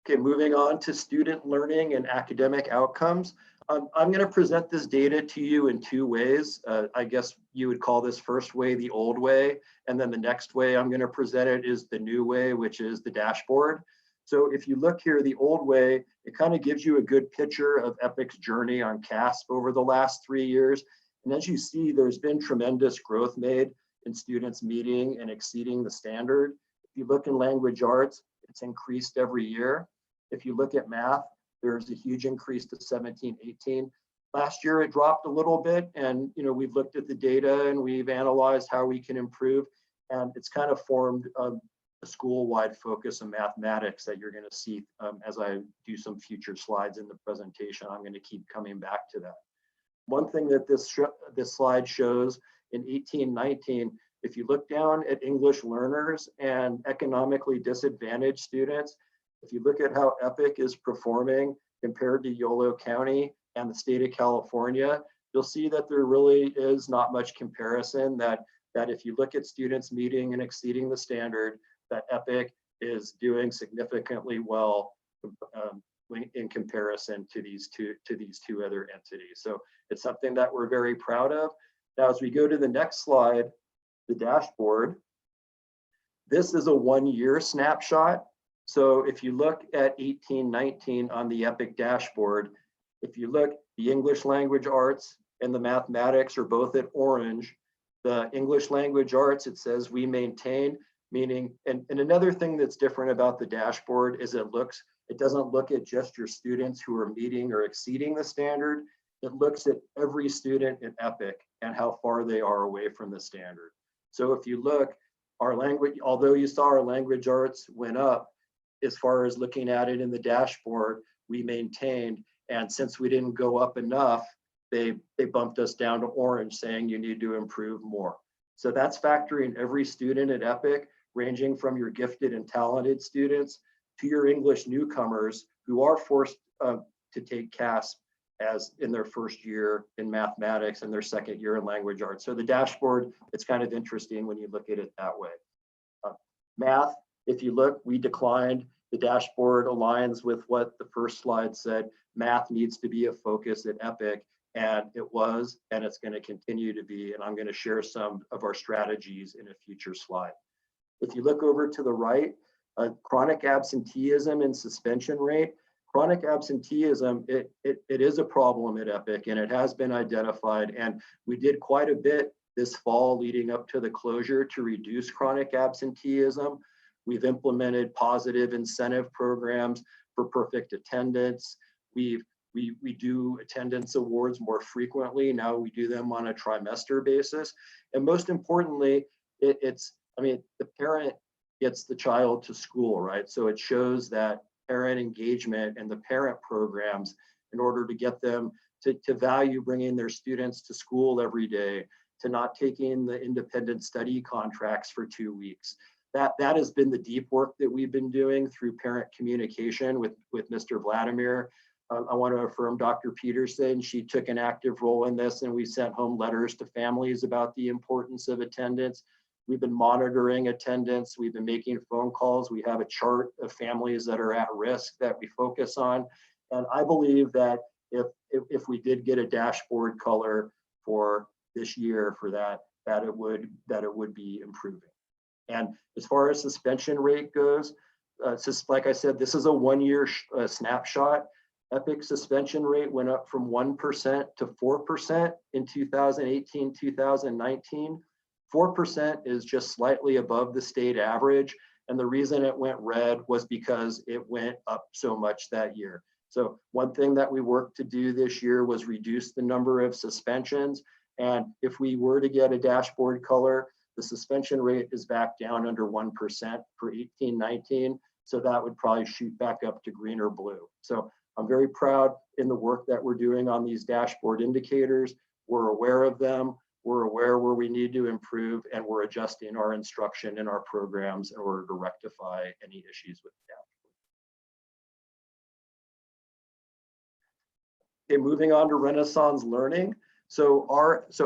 Okay, moving on to student learning and academic outcomes. I'm going to present this data to you in two ways. I guess you would call this first way the old way, and then the next way I'm going to present it is the new way, which is the dashboard. So if you look here the old way, it kind of gives you a good picture of EPIC's journey on CASP over the last 3 years. And as you see, there's been tremendous growth made in students meeting and exceeding the standard. If you look in language arts, it's increased every year. If you look at math, there's a huge increase to 17, 18. Last year it dropped a little bit, and we've looked at the data and we've analyzed how we can improve, and it's kind of formed a school-wide focus on mathematics that you're going to see as I do some future slides in the presentation. I'm going to keep coming back to that. One thing that this slide shows in 18-19, if you look down at English learners and economically disadvantaged students, if you look at how EPIC is performing compared to Yolo County and the state of California, you'll see that there really is not much comparison, that if you look at students meeting and exceeding the standard, that EPIC is doing significantly well in comparison to these two other entities. So it's something that we're very proud of. Now, as we go to the next slide, the dashboard, this is a 1-year snapshot. So if you look at 18-19 on the EPIC dashboard, if you look, the English language arts and the mathematics are both at orange. The English language arts, it says we maintain, meaning, and another thing that's different about the dashboard is it doesn't look at just your students who are meeting or exceeding the standard. It looks at every student in EPIC and how far they are away from the standard. So if you look, our language, although you saw our language arts went up, as far as looking at it in the dashboard, we maintained, and since we didn't go up enough, they bumped us down to orange, saying you need to improve more. So that's factoring every student at EPIC, ranging from your gifted and talented students to your English newcomers who are forced to take CASP as in their first year in mathematics and their second year in language arts. So the dashboard, it's kind of interesting when you look at it that way. Math, if you look, we declined. The dashboard aligns with what the first slide said. Math needs to be a focus at EPIC, and it was, and it's going to continue to be. And I'm going to share some of our strategies in a future slide. If you look over to the right, chronic absenteeism and suspension rate. Chronic absenteeism, it is a problem at EPIC, and it has been identified. And we did quite a bit this fall leading up to the closure to reduce chronic absenteeism. We've implemented positive incentive programs for perfect attendance. We do attendance awards more frequently. Now we do them on a trimester basis. And most importantly, the parent gets the child to school, right? So it shows that parent engagement and the parent programs in order to get them to value bringing their students to school every day, to not taking the independent study contracts for 2 weeks. That has been the deep work that we've been doing through parent communication with Mr. Vladimir. I want to affirm Dr. Peterson. She took an active role in this, and we sent home letters to families about the importance of attendance. We've been monitoring attendance. We've been making phone calls. We have a chart of families that are at risk that we focus on. And I believe that if we did get a dashboard color for this year for that it would be improving. And as far as suspension rate goes, like I said, this is a 1-year snapshot. EPIC suspension rate went up from 1% to 4% in 2018, 2019. 4% is just slightly above the state average. And the reason it went red was because it went up so much that year. So one thing that we worked to do this year was reduce the number of suspensions. And if we were to get a dashboard color, the suspension rate is back down under 1% for 18-19. So that would probably shoot back up to green or blue. So I'm very proud in the work that we're doing on these dashboard indicators. We're aware of them. We're aware where we need to improve, and we're adjusting our instruction and our programs in order to rectify any issues with the dashboard. Okay, moving on to Renaissance Learning. So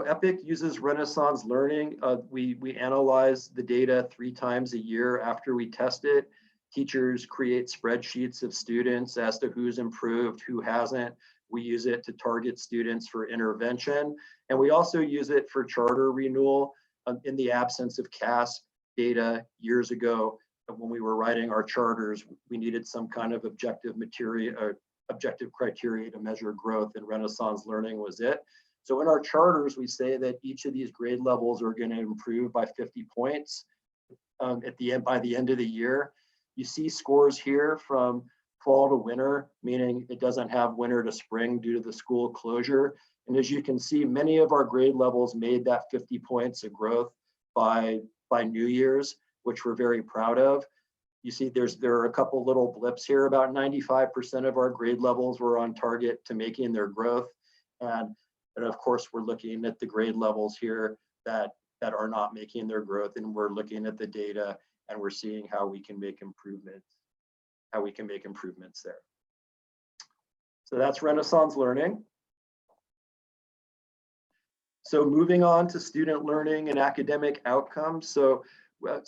EPIC uses Renaissance Learning. We analyze the data 3 times a year after we test it. Teachers create spreadsheets of students as to who's improved, who hasn't. We use it to target students for intervention. And we also use it for charter renewal. In the absence of CASP data years ago, when we were writing our charters, we needed some kind of objective criteria to measure growth, and Renaissance learning was it. So in our charters, we say that each of these grade levels are going to improve by 50 points by the end of the year. You see scores here from fall to winter, meaning it doesn't have winter to spring due to the school closure. And as you can see, many of our grade levels made that 50 points of growth by New Year's, which we're very proud of. You see there are a couple little blips here. About 95% of our grade levels were on target to making their growth. And of course, we're looking at the grade levels here that are not making their growth, and we're looking at the data and we're seeing how we can make improvements there. So that's Renaissance learning. So moving on to student learning and academic outcomes. So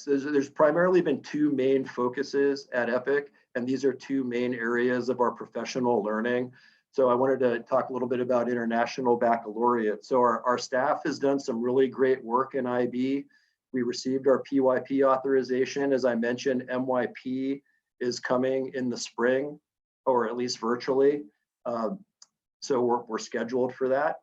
there's primarily been two main focuses at EPIC, and these are two main areas of our professional learning. So I wanted to talk a little bit about International Baccalaureate. So our staff has done some really great work in IB. We received our PYP authorization. As I mentioned, MYP is coming in the spring, or at least virtually. So we're scheduled for that.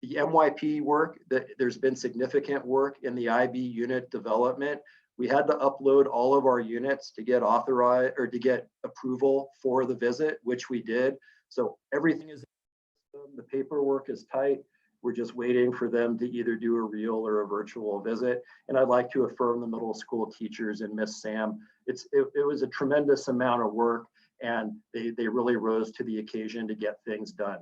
The MYP work, there's been significant work in the IB unit development. We had to upload all of our units to get authorized or to get approval for the visit, which we did. So everything is, the paperwork is tight. We're just waiting for them to either do a real or a virtual visit. And I'd like to affirm the middle school teachers and Miss Sam. It was a tremendous amount of work, and they really rose to the occasion to get things done.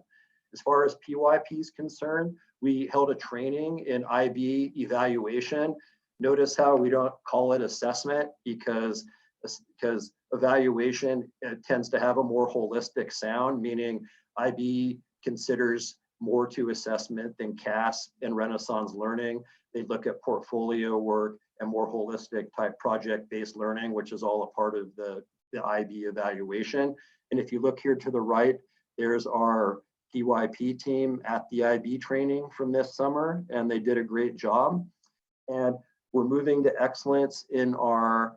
As far as PYP is concerned, we held a training in IB evaluation. Notice how we don't call it assessment, because evaluation tends to have a more holistic sound, meaning IB considers more to assessment than CAS and Renaissance learning. They look at portfolio work and more holistic type project-based learning, which is all a part of the IB evaluation. And if you look here to the right, there's our PYP team at the IB training from this summer, and they did a great job. And we're moving to excellence in our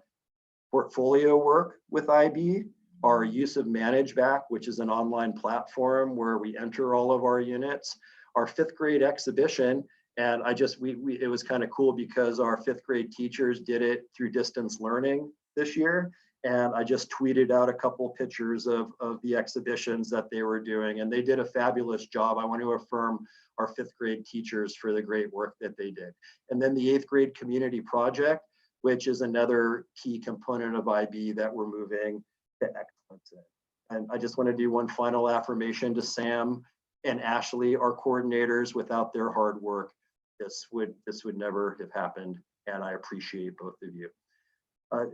portfolio work with IB, our use of ManageBack, which is an online platform where we enter all of our units, our 5th grade exhibition. And it was kind of cool because our 5th grade teachers did it through distance learning this year. And I just tweeted out a couple pictures of the exhibitions that they were doing, and they did a fabulous job. I want to affirm our 5th grade teachers for the great work that they did. And then the 8th grade community project, which is another key component of IB that we're moving to excellence in. And I just want to do one final affirmation to Sam and Ashley, our coordinators. Without their hard work, this would never have happened, and I appreciate both of you.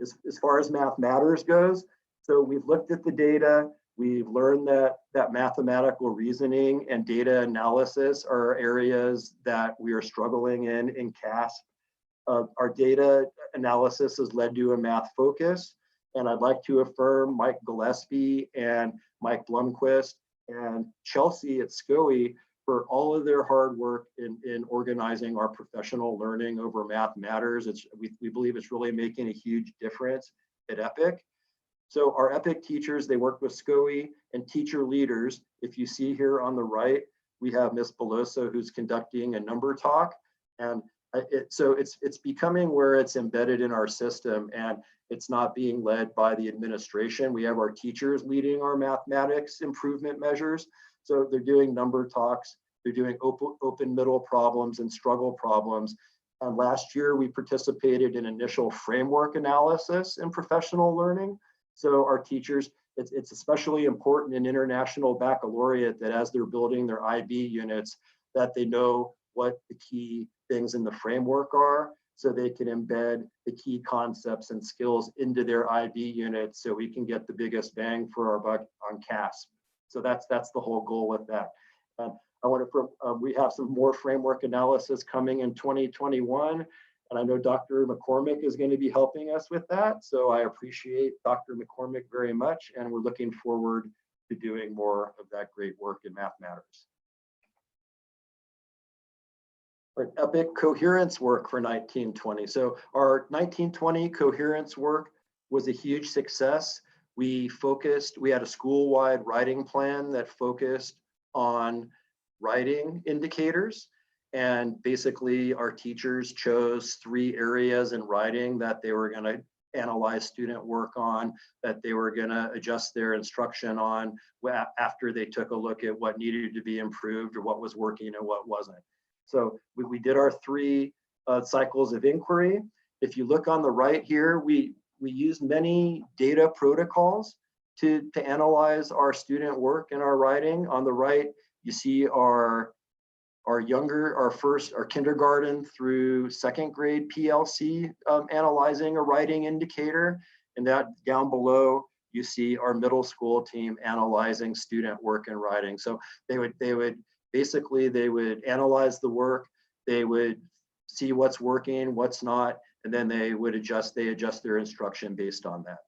As far as Math Matters goes, so we've looked at the data. We've learned that mathematical reasoning and data analysis are areas that we are struggling in CASP. Our data analysis has led to a math focus, and I'd like to affirm Mike Gillespie and Mike Blomquist and Chelsea at SCOE for all of their hard work in organizing our professional learning over Math Matters. We believe it's really making a huge difference at EPIC. So our EPIC teachers, they work with SCOE and teacher leaders. If you see here on the right, we have Miss Beloso who's conducting a number talk. And so it's becoming where it's embedded in our system, and it's not being led by the administration. We have our teachers leading our mathematics improvement measures. So they're doing number talks, they're doing open middle problems and struggle problems. Last year, we participated in initial framework analysis in professional learning. So our teachers, it's especially important in International Baccalaureate that as they're building their IB units, that they know what the key things in the framework are, so they can embed the key concepts and skills into their IB units so we can get the biggest bang for our buck on CASP. So that's the whole goal with that. We have some more framework analysis coming in 2021, and I know Dr. McCormick is going to be helping us with that. So I appreciate Dr. McCormick very much, and we're looking forward to doing more of that great work in Math Matters. EPIC coherence work for 1920. So our 1920 coherence work was a huge success. We had a school-wide writing plan that focused on writing indicators. And basically our teachers chose 3 areas in writing that they were gonna analyze student work on, that they were gonna adjust their instruction on after they took a look at what needed to be improved or what was working and what wasn't. So we did our 3 cycles of inquiry. If you look on the right here, we used many data protocols to analyze our student work and our writing. On the right, you see our kindergarten through 2nd grade PLC analyzing a writing indicator. And that down below, you see our middle school team analyzing student work and writing. So they would analyze the work, they would see what's working, what's not, and then they adjust their instruction based on that.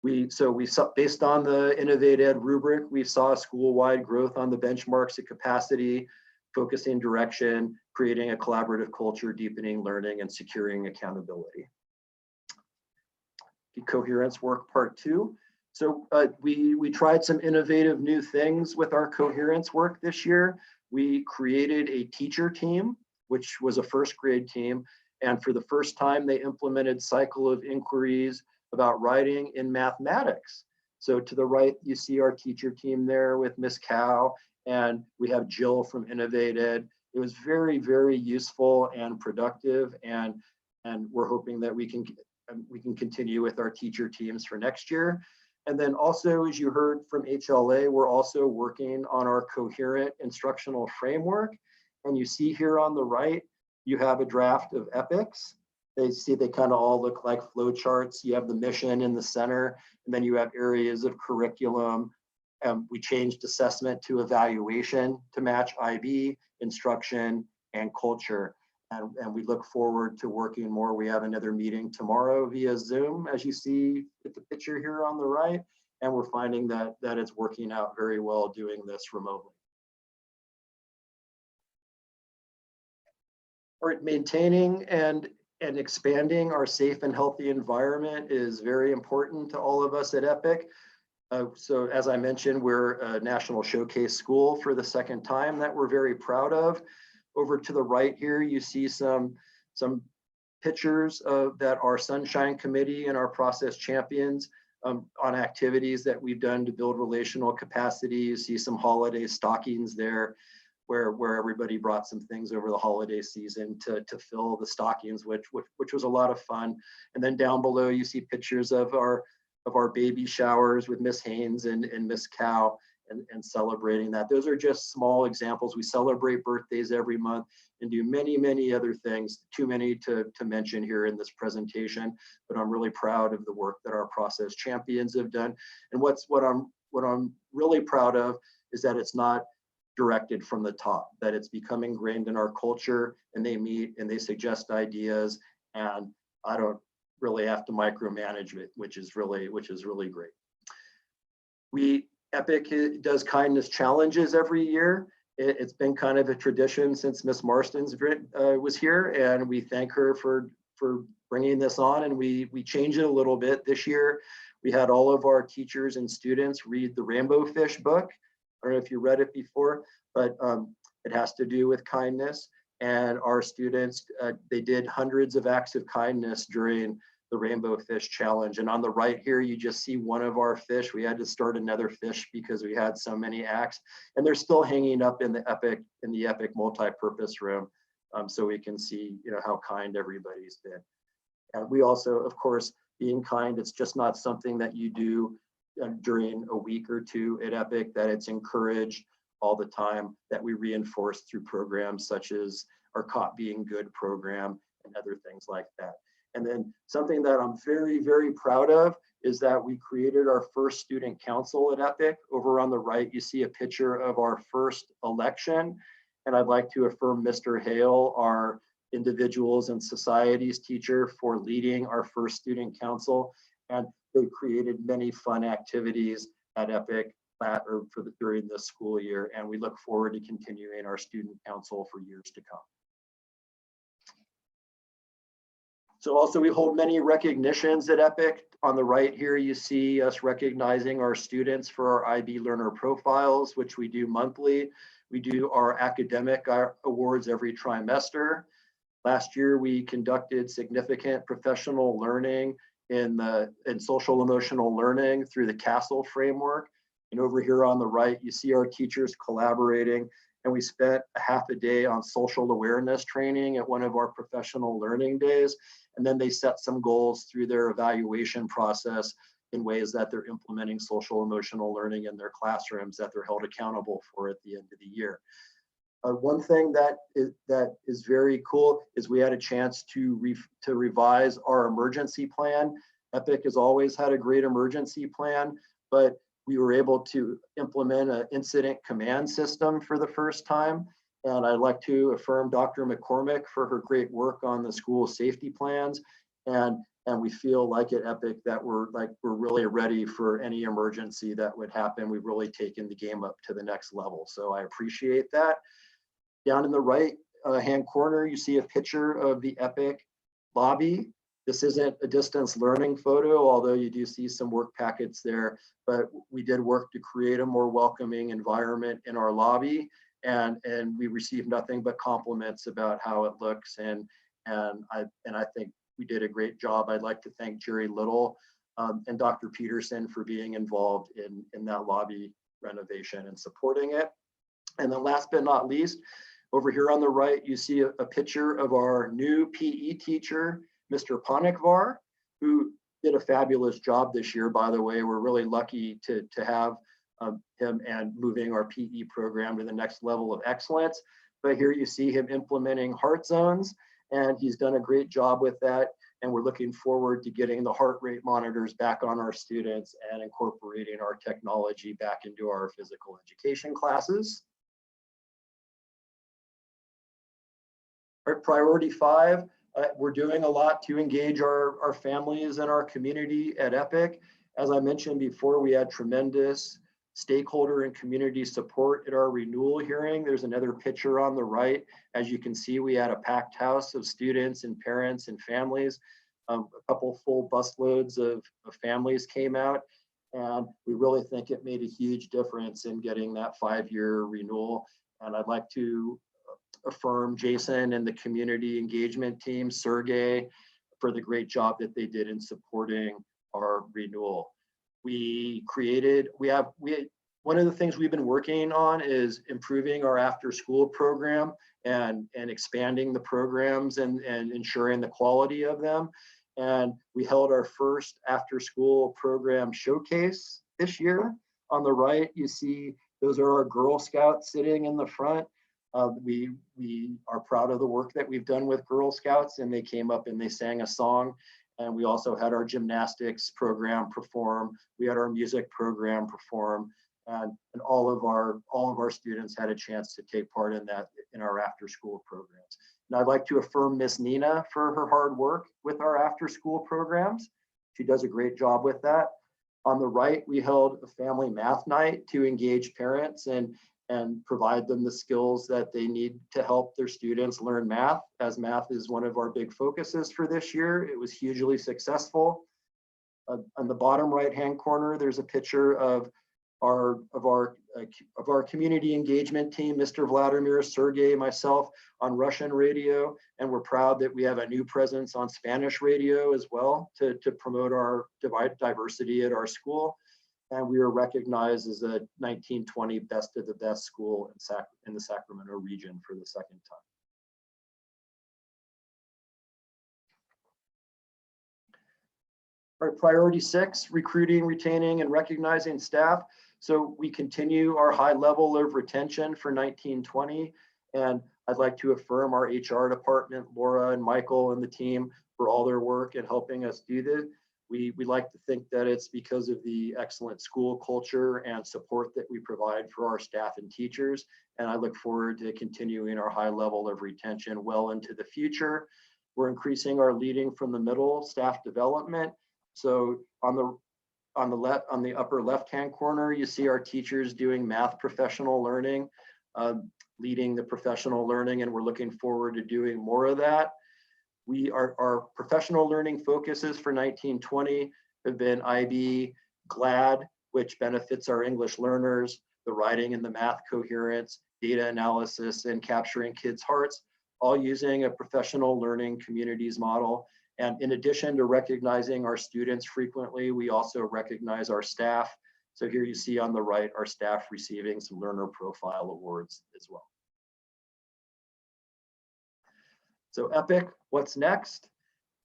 We saw, based on the Innovate Ed rubric, we saw school-wide growth on the benchmarks of capacity, focusing direction, creating a collaborative culture, deepening learning, and securing accountability. Coherence Work Part 2. So we tried some innovative new things with our Coherence Work this year. We created a teacher team, which was a 1st grade team. And for the first time, they implemented cycle of inquiries about writing in mathematics. So to the right, you see our teacher team there with Miss Cow, and we have Jill from Innovate Ed. It was very, very useful and productive, and we're hoping that we can continue with our teacher teams for next year. And then also, as you heard from HLA, we're also working on our coherent instructional framework. And you see here on the right, you have a draft of epics. They kind of all look like flow charts. You have the mission in the center, and then you have areas of curriculum. We changed assessment to evaluation to match IB, instruction, and culture. And we look forward to working more. We have another meeting tomorrow via Zoom, as you see at the picture here on the right. And we're finding that it's working out very well doing this remotely. All right, maintaining and expanding our safe and healthy environment is very important to all of us at EPIC. So as I mentioned, we're a national showcase school for the 2nd time that we're very proud of. Over to the right here, you see some pictures of that our Sunshine Committee and our process champions on activities that we've done to build relational capacity. You see some holiday stockings there where everybody brought some things over the holiday season to fill the stockings, which was a lot of fun. And then down below, you see pictures of our baby showers with Miss Haynes and Miss Cow and celebrating that. Those are just small examples. We celebrate birthdays every month and do many, many other things, too many to mention here in this presentation, but I'm really proud of the work that our process champions have done. And what I'm really proud of is that it's not directed from the top, that it's become ingrained in our culture, and they meet and they suggest ideas, and I don't really have to micromanage it, which is really great. EPIC does kindness challenges every year. It's been kind of a tradition since Miss Marston's was here, and we thank her for bringing this on, and we changed it a little bit this year. We had all of our teachers and students read the Rainbow Fish book. I don't know if you read it before, but it has to do with kindness. And our students, they did hundreds of acts of kindness during the Rainbow Fish Challenge. And on the right here, you just see one of our fish. We had to start another fish because we had so many acts, and they're still hanging up in the EPIC multi-purpose room, so we can see, how kind everybody's been. And we also, of course, being kind, it's just not something that you do during a week or two at EPIC, that it's encouraged all the time, that we reinforce through programs such as our Caught Being Good program and other things like that. And then something that I'm very, very proud of is that we created our first student council at EPIC. Over on the right, you see a picture of our first election. And I'd like to affirm Mr. Hale, our individuals and societies teacher, for leading our first student council. And they created many fun activities at EPIC during this school year. And we look forward to continuing our student council for years to come. So also we hold many recognitions at EPIC. On the right here, you see us recognizing our students for our IB learner profiles, which we do monthly. We do our academic awards every trimester. Last year, we conducted significant professional learning in social emotional learning through the CASTLE framework. And over here on the right, you see our teachers collaborating, and we spent a half a day on social awareness training at one of our professional learning days. And then they set some goals through their evaluation process in ways that they're implementing social emotional learning in their classrooms that they're held accountable for at the end of the year. One thing that is very cool is we had a chance to revise our emergency plan. EPIC has always had a great emergency plan, but we were able to implement an incident command system for the first time. And I'd like to affirm Dr. McCormick for her great work on the school safety plans. And we feel like at EPIC that we're really ready for any emergency that would happen. We've really taken the game up to the next level. So I appreciate that. Down in the right hand corner, you see a picture of the EPIC lobby. This isn't a distance learning photo, although you do see some work packets there, but we did work to create a more welcoming environment in our lobby. And we received nothing but compliments about how it looks. And I think we did a great job. I'd like to thank Jerry Little and Dr. Peterson for being involved in that lobby renovation and supporting it. And then last but not least, over here on the right, you see a picture of our new PE teacher, Mr. Panikvar, who did a fabulous job this year, by the way. We're really lucky to have him and moving our PE program to the next level of excellence. But here you see him implementing heart zones, and he's done a great job with that. And we're looking forward to getting the heart rate monitors back on our students and incorporating our technology back into our physical education classes. Our priority 5, we're doing a lot to engage our families and our community at EPIC. As I mentioned before, we had tremendous stakeholder and community support at our renewal hearing. There's another picture on the right. As you can see, we had a packed house of students and parents and families. A couple full busloads of families came out, and we really think it made a huge difference in getting that 5-year renewal. And I'd like to affirm Jason and the community engagement team, Sergey, for the great job that they did in supporting our renewal. One of the things we've been working on is improving our after school program and expanding the programs and ensuring the quality of them. And we held our first after school program showcase this year. On the right, you see those are our Girl Scouts sitting in the front. We are proud of the work that we've done with Girl Scouts, and they came up and they sang a song. And we also had our gymnastics program perform. We had our music program perform, and all of our students had a chance to take part in that in our after school programs. And I'd like to affirm Miss Nina for her hard work with our after school programs. She does a great job with that. On the right, we held a family math night to engage parents and provide them the skills that they need to help their students learn math, as math is one of our big focuses for this year. It was hugely successful. On the bottom right-hand corner, there's a picture of our community engagement team, Mr. Vladimir, Sergey, myself on Russian radio, and we're proud that we have a new presence on Spanish radio as well to promote our diversity at our school. And we were recognized as a 1920 best of the best school in the Sacramento region for the second time. All right, priority 6, recruiting, retaining, and recognizing staff. So we continue our high level of retention for 1920. And I'd like to affirm our HR department, Laura and Michael and the team, for all their work in helping us do this. We like to think that it's because of the excellent school culture and support that we provide for our staff and teachers. And I look forward to continuing our high level of retention well into the future. We're increasing our leading from the middle staff development. So on the upper left-hand corner, you see our teachers doing math professional learning, leading the professional learning, and we're looking forward to doing more of that. Our professional learning focuses for 1920 have been IB GLAD, which benefits our English learners, the writing and the math coherence, data analysis, and capturing kids' hearts, all using a professional learning communities model. And in addition to recognizing our students frequently, we also recognize our staff. So here you see on the right, our staff receiving some learner profile awards as well. So EPIC, what's next?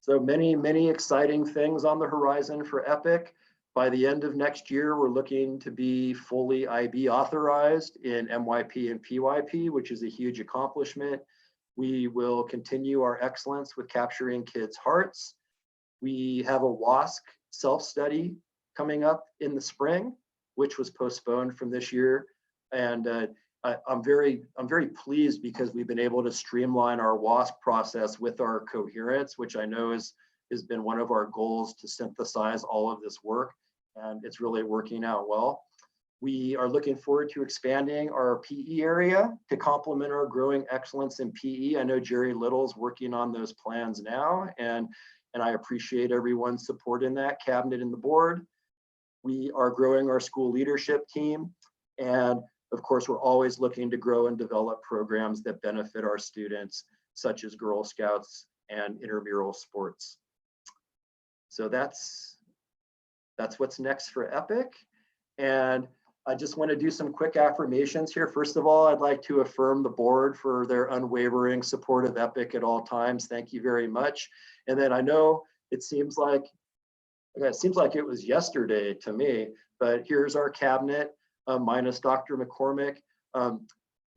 So many exciting things on the horizon for EPIC. By the end of next year, we're looking to be fully IB authorized in MYP and PYP, which is a huge accomplishment. We will continue our excellence with capturing kids' hearts. We have a WASC self-study coming up in the spring, which was postponed from this year. And I'm very pleased because we've been able to streamline our WASC process with our Coherence, which I know has been one of our goals to synthesize all of this work, and it's really working out well. We are looking forward to expanding our PE area to complement our growing excellence in PE. I know Jerry Little's working on those plans now, and I appreciate everyone's support in that, cabinet and the board. We are growing our school leadership team, and of course, we're always looking to grow and develop programs that benefit our students, such as Girl Scouts and intramural sports. So that's what's next for EPIC. And I just want to do some quick affirmations here. First of all, I'd like to affirm the board for their unwavering support of EPIC at all times. Thank you very much. And then I know it seems like it was yesterday to me, but here's our cabinet, minus Dr. McCormick,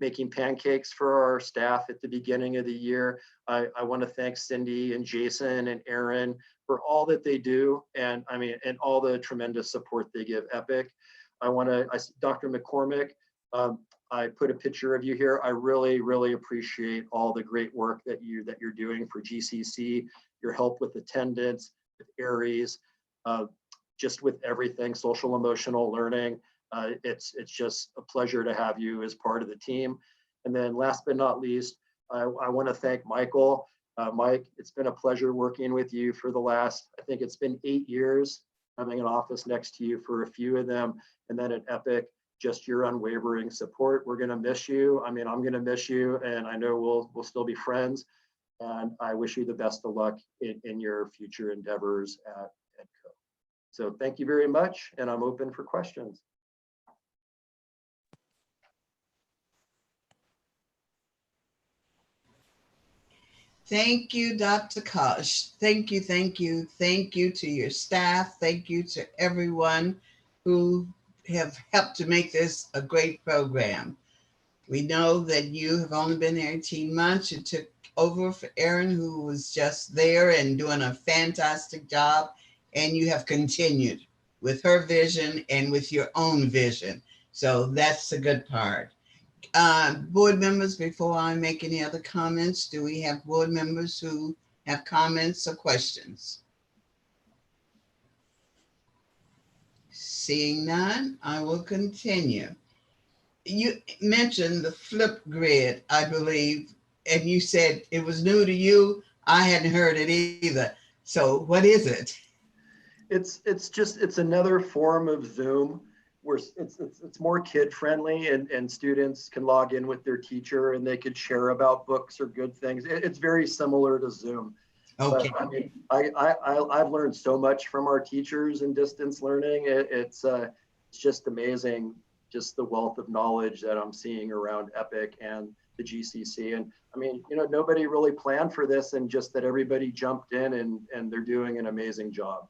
making pancakes for our staff at the beginning of the year. I want to thank Cindy and Jason and Aaron for all that they do, and all the tremendous support they give EPIC. Dr. McCormick, I put a picture of you here. I really appreciate all the great work that you're doing for GCC, your help with attendance, with ARIES, just with everything, social emotional learning. It's just a pleasure to have you as part of the team. And then last but not least, I want to thank Michael. Mike, it's been a pleasure working with you for the last, I think it's been 8 years, having an office next to you for a few of them. And then at EPIC, just your unwavering support. We're going to miss you. I'm going to miss you, and I know we'll still be friends. And I wish you the best of luck in your future endeavors at EDCO. So thank you very much, and I'm open for questions. Thank you, Dr. Kosh. Thank you to your staff. Thank you to everyone who have helped to make this a great program. We know that you have only been there 18 months. You took over for Erin, who was just there and doing a fantastic job, and you have continued with her vision and with your own vision. So that's the good part. Board members, before I make any other comments, do we have board members who have comments or questions? Seeing none, I will continue. You mentioned the flip grid, I believe, and you said it was new to you. I hadn't heard it either. So what is it? It's another form of Zoom where it's more kid friendly, and students can log in with their teacher and they could share about books or good things. It's very similar to Zoom. Okay. But, I've learned so much from our teachers in distance learning. It's just amazing, just the wealth of knowledge that I'm seeing around EPIC and the GCC. And nobody really planned for this, and just that everybody jumped in and they're doing an amazing job.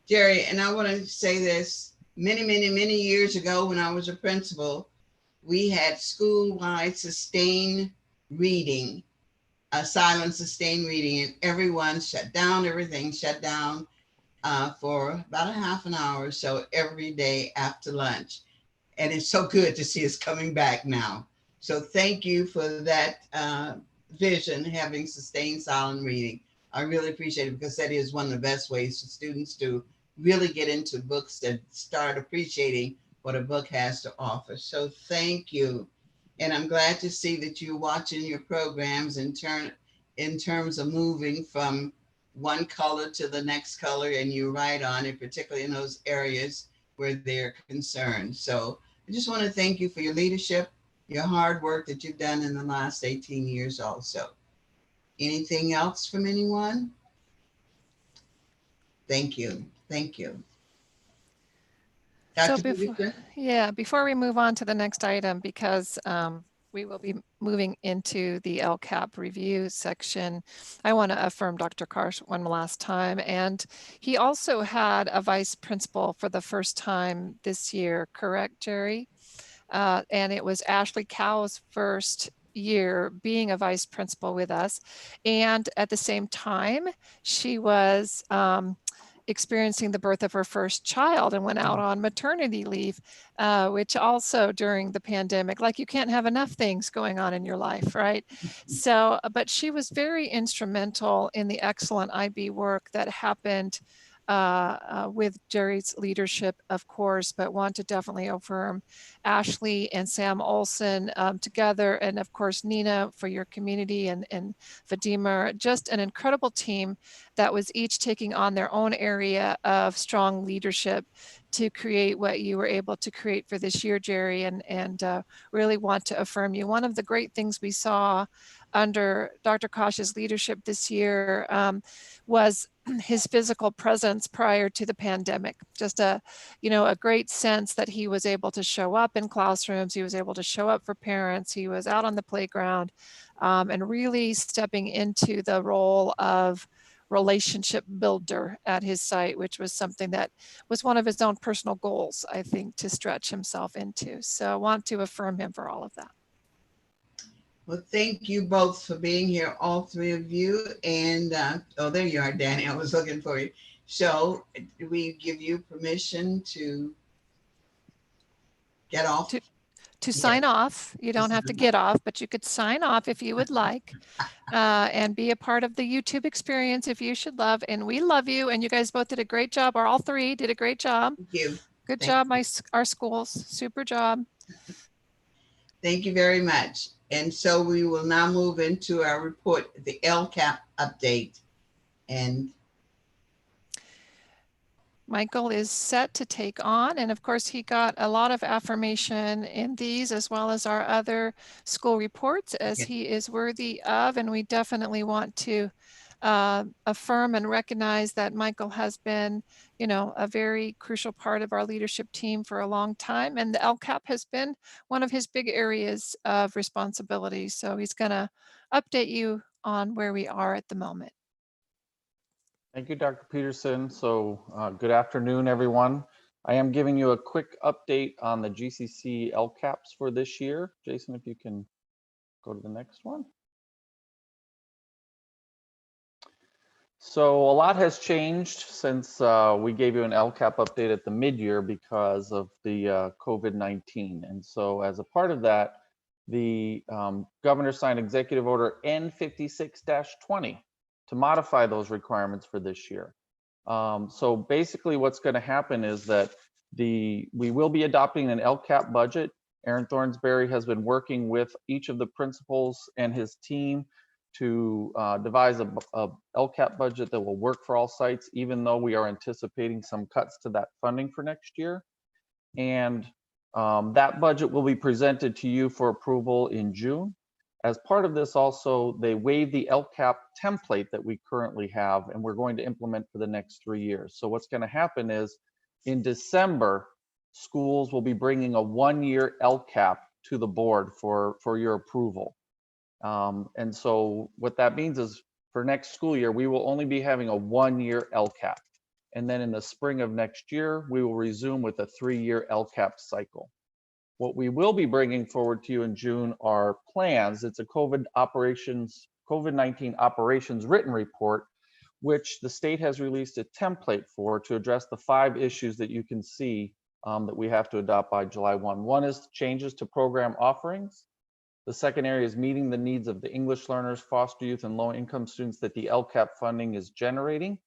Jerry, and I want to say this, many years ago when I was a principal, we had school-wide sustained reading, silent sustained reading, and everyone shut down, everything shut down for about a half an hour or so every day after lunch. And it's so good to see us coming back now. So thank you for that vision, having sustained silent reading. I really appreciate it, because that is one of the best ways for students to really get into books and start appreciating what a book has to offer. So thank you. And I'm glad to see that you're watching your programs in terms of moving from one color to the next color and you write on it, particularly in those areas where they're concerned. So I just want to thank you for your leadership, your hard work that you've done in the last 18 years also. Anything else from anyone? Thank you. Thank you. So Dr. Peterson? before we move on to the next item, because we will be moving into the LCAP review section, I want to affirm Dr. Karsh one last time. And he also had a vice principal for the first time this year, correct, Jerry? And it was Ashley Cow's first year being a vice principal with us. And at the same time, she was experiencing the birth of her first child and went out on maternity leave, which also during the pandemic, like you can't have enough things going on in your life, right? So, but she was very instrumental in the excellent IB work that happened with Jerry's leadership, of course, but want to definitely affirm Ashley and Sam Olson together, and of course, Nina for your community, and Vadima, just an incredible team that was each taking on their own area of strong leadership to create what you were able to create for this year, Jerry, and really want to affirm you. One of the great things we saw under Dr. Kosh's leadership this year was his physical presence prior to the pandemic. Just a great sense that he was able to show up in classrooms, he was able to show up for parents, he was out on the playground, and really stepping into the role of relationship builder at his site, which was something that was one of his own personal goals, I think, to stretch himself into. So I want to affirm him for all of that. Well, thank you both for being here, all three of you. And oh, there you are, Danny. I was looking for you. So we give you permission to get off. To sign off. You don't have to get off, but you could sign off if you would like, and be a part of the YouTube experience if you should love. And we love you. And you guys both did a great job, or all three did a great job. Thank you. Good job, our schools. Super job. Thank you very much. And so we will now move into our report, the LCAP update. And Michael is set to take on, and of course he got a lot of affirmation in these as well as our other school reports, as he is worthy of, and we definitely want to affirm and recognize that Michael has been, a very crucial part of our leadership team for a long time, and the LCAP has been one of his big areas of responsibility. So he's going to update you on where we are at the moment. Thank you, Dr. Peterson. So good afternoon, everyone. I am giving you a quick update on the GCC LCAPs for this year. Jason, if you can go to the next one. So a lot has changed since we gave you an LCAP update at the mid-year because of the COVID-19. And so as a part of that, the governor signed Executive Order N56-20 to modify those requirements for this year. So basically what's going to happen is that we will be adopting an LCAP budget. Aaron Thornsberry has been working with each of the principals and his team to devise a LCAP budget that will work for all sites, even though we are anticipating some cuts to that funding for next year. And that budget will be presented to you for approval in June. As part of this also, they waived the LCAP template that we currently have, and we're going to implement for the next 3 years. So what's going to happen is in December, schools will be bringing a 1-year LCAP to the board for your approval. And so what that means is for next school year, we will only be having a 1-year LCAP. And then in the spring of next year, we will resume with a 3-year LCAP cycle. What we will be bringing forward to you in June are plans. It's a COVID-19 operations written report, which the state has released a template for to address the 5 issues that you can see that we have to adopt by July 1. One is changes to program offerings. The second area is meeting the needs of the English learners, foster youth, and low-income students that the LCAP funding is generating.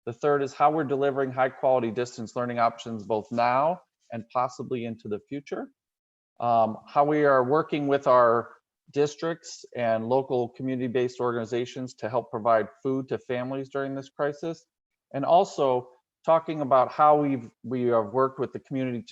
The third is how we're delivering high-quality distance learning options both now and possibly into the future. How we are working with our districts and local community-based organizations to help provide food to families during this crisis, and also talking about how we have worked with the community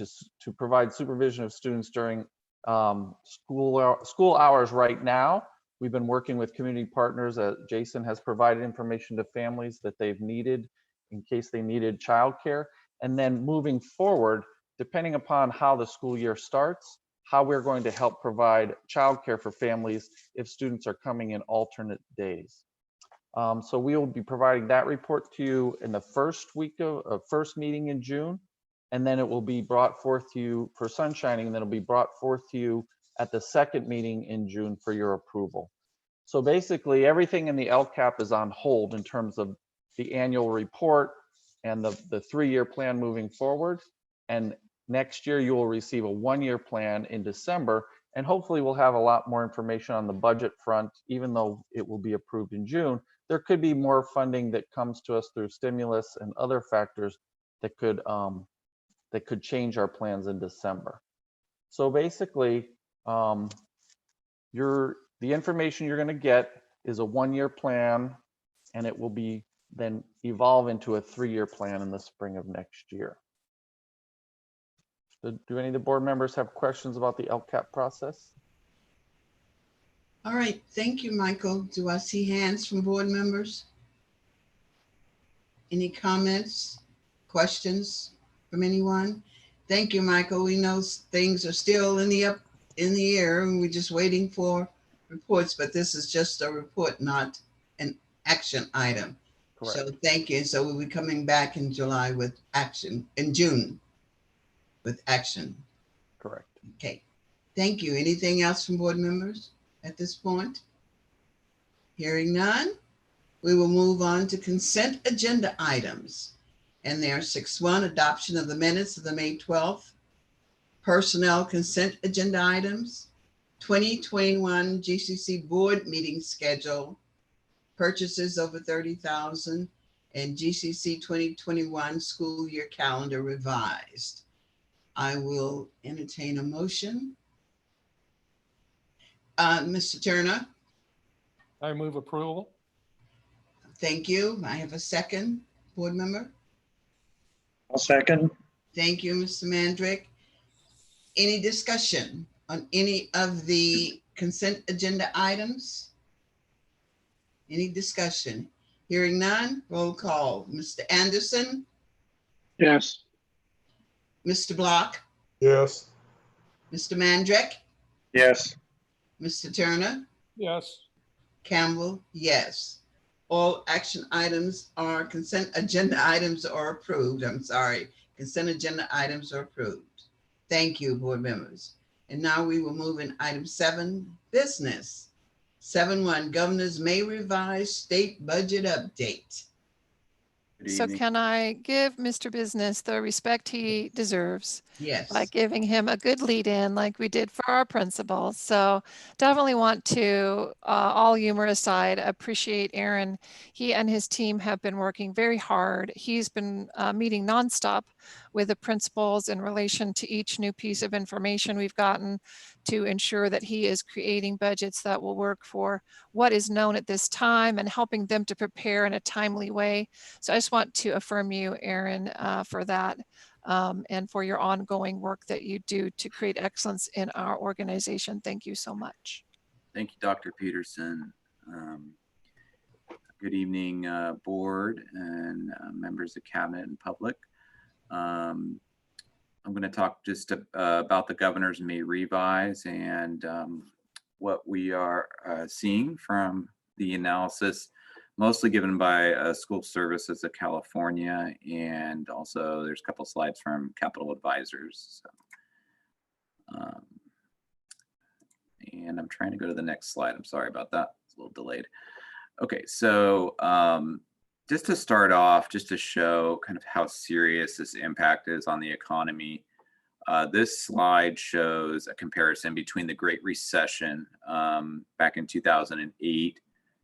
to provide supervision of students during school hours right now. We've been working with community partners. Jason has provided information to families that they've needed in case they needed childcare. And then moving forward, depending upon how the school year starts, how we're going to help provide childcare for families if students are coming in alternate days. So we will be providing that report to you in the first meeting in June, and then it will be brought forth to you for sunshining, and then it'll be brought forth to you at the second meeting in June for your approval. So basically everything in the LCAP is on hold in terms of the annual report and the 3-year plan moving forward. And next year you will receive a 1-year plan in December, and hopefully we'll have a lot more information on the budget front. Even though it will be approved in June, there could be more funding that comes to us through stimulus and other factors that could change our plans in December. So basically, the information you're going to get is a 1-year plan, and it will be then evolve into a 3-year plan in the spring of next year. Do any of the board members have questions about the LCAP process? All right, thank you, Michael. Do I see hands from board members? Any comments, questions from anyone? Thank you, Michael. We know things are still in the air, and we're just waiting for reports, but this is just a report, not an action item. Correct. So thank you. So we'll be coming back in July with action, in June with action. Correct. Okay, thank you. Anything else from board members at this point? Hearing none, we will move on to consent agenda items. And there are 6.1, adoption of the minutes of the May 12th, personnel consent agenda items, 2021 GCC Board Meeting schedule, purchases over 30,000, and GCC 2021 school year calendar revised. I will entertain a motion. Mr. Turner. I move approval. Thank you. I have a second, board member. I'll second. Thank you, Mr. Mandrick. Any discussion on any of the consent agenda items? Any discussion? Hearing none, roll call. Mr. Anderson, Yes. Mr. Block, Yes. Mr. Mandrick, Yes. Mr. Turner, Yes. Campbell, yes. All action items are consent agenda items are approved. I'm sorry. Consent agenda items are approved. Thank you, board members. And now we will move in item 7, business. 7.1, governors may revise state budget update. So can I give Mr. Business the respect he deserves Yes. by giving him a good lead in like we did for our principal? So definitely want to, all humor aside, appreciate Aaron. He and his team have been working very hard. He's been meeting nonstop with the principals in relation to each new piece of information we've gotten to ensure that he is creating budgets that will work for what is known at this time and helping them to prepare in a timely way. So I just want to affirm you, Aaron, for that and for your ongoing work that you do to create excellence in our organization. Thank you so much. Thank you, Dr. Peterson. Good evening, board and members of cabinet and public. I'm going to talk just about the governor's May revise and what we are seeing from the analysis, mostly given by School Services of California, and also there's a couple slides from Capital Advisors. So, and I'm trying to go to the next slide. I'm sorry about that. It's a little delayed. Okay, so just to start off, just to show kind of how serious this impact is on the economy, this slide shows a comparison between the Great Recession back in 2008,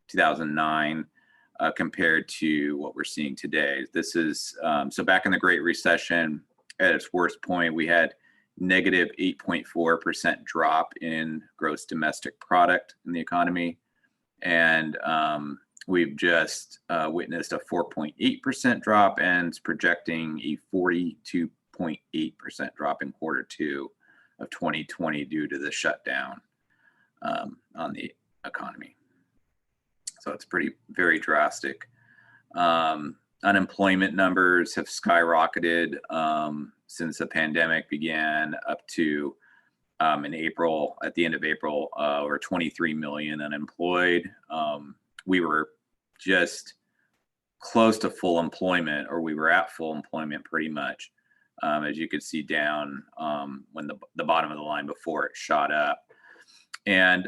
2009, compared to what we're seeing today. This is, so back in the Great Recession, at its worst point, we had negative 8.4% drop in gross domestic product in the economy. And we've just witnessed a 4.8% drop and is projecting a 42.8% drop in Q2 of 2020 due to the shutdown on the economy. So it's very drastic. Unemployment numbers have skyrocketed since the pandemic began, up to in April, at the end of April, we're 23 million unemployed. We were just close to full employment, or we were at full employment pretty much, as you could see down when the bottom of the line before it shot up. And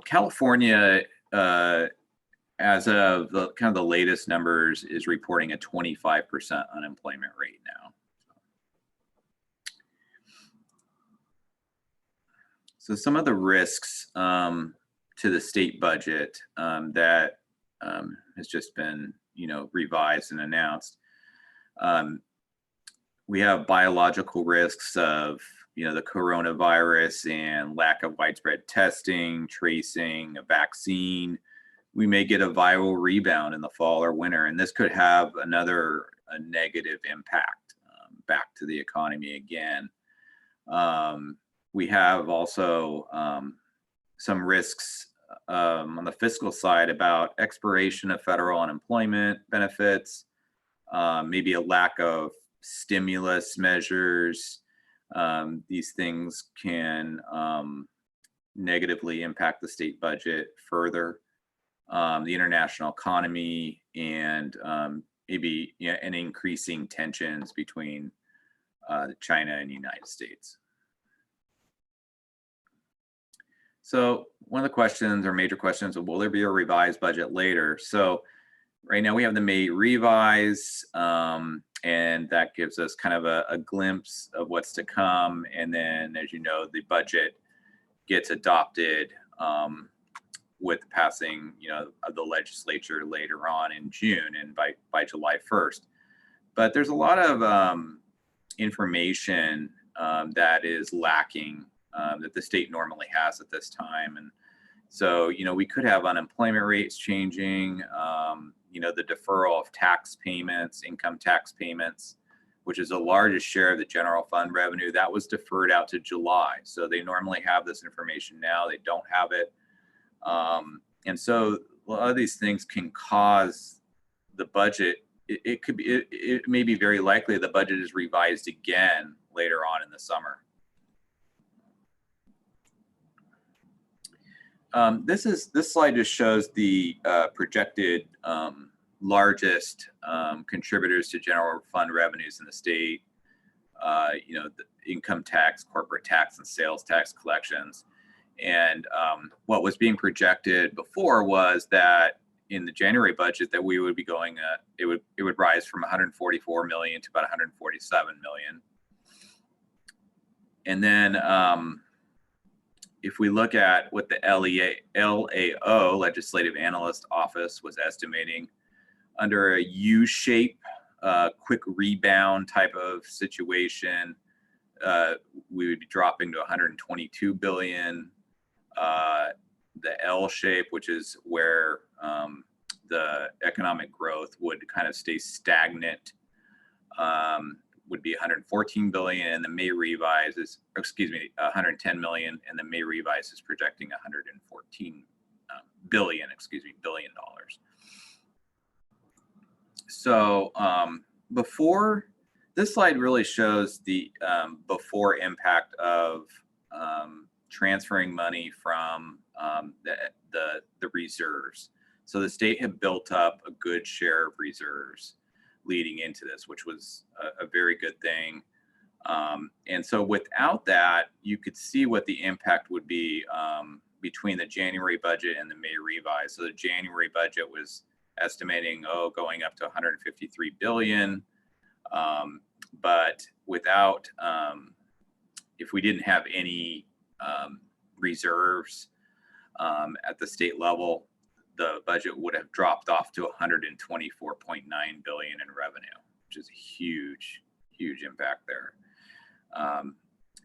California, as of the latest numbers, is reporting a 25% unemployment rate now. So some of the risks to the state budget that has just been, revised and announced. We have biological risks of, the coronavirus and lack of widespread testing, tracing, a vaccine. We may get a viral rebound in the fall or winter, and this could have a negative impact back to the economy again. We have also some risks on the fiscal side about expiration of federal unemployment benefits, maybe a lack of stimulus measures. These things can negatively impact the state budget further. The international economy, and maybe an increasing tensions between China and the United States. So one of the questions, or major questions, will there be a revised budget later? So right now we have the May revise, and that gives us kind of a glimpse of what's to come. And then, as you know, the budget gets adopted with passing, of the legislature later on in June and by July 1st. But there's a lot of information that is lacking that the state normally has at this time. And so, we could have unemployment rates changing, the deferral of tax payments, income tax payments, which is the largest share of the general fund revenue, that was deferred out to July. So they normally have this information now, they don't have it. And so a lot of these things can cause the budget. It may be very likely the budget is revised again later on in the summer. This slide just shows the projected largest contributors to general fund revenues in the state. The income tax, corporate tax, and sales tax collections. And what was being projected before was that in the January budget that we would be going, it would rise from 144 million to about 147 million. And then if we look at what the LAO, Legislative Analyst Office, was estimating, under a U-shape, quick rebound type of situation, we would be dropping to 122 billion. The L shape, which is where the economic growth would kind of stay stagnant, would be 114 billion, and the May revise is, 110 million, and the May revise is projecting 114 billion dollars. So before, this slide really shows the before impact of transferring money from the reserves. So the state had built up a good share of reserves leading into this, which was a very good thing. And so without that, you could see what the impact would be between the January budget and the May revise. So the January budget was estimating, going up to 153 billion. But without, if we didn't have any reserves at the state level, the budget would have dropped off to 124.9 billion in revenue, which is a huge impact there.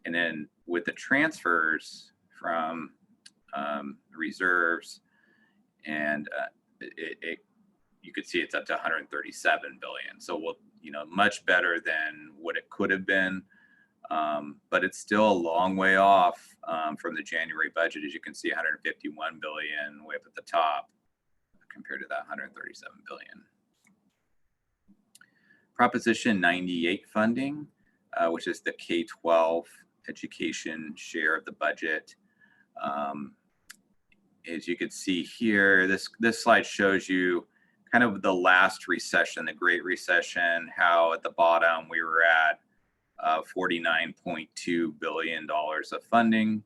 And then with the transfers from reserves, and you could see it's up to 137 billion. So we'll, much better than what it could have been, but it's still a long way off from the January budget. As you can see, 151 billion way up at the top compared to that 137 billion. Proposition 98 funding, which is the K-12 education share of the budget. As you can see here, this slide shows you kind of the last recession, the Great Recession, how at the bottom we were at $49.2 billion of funding,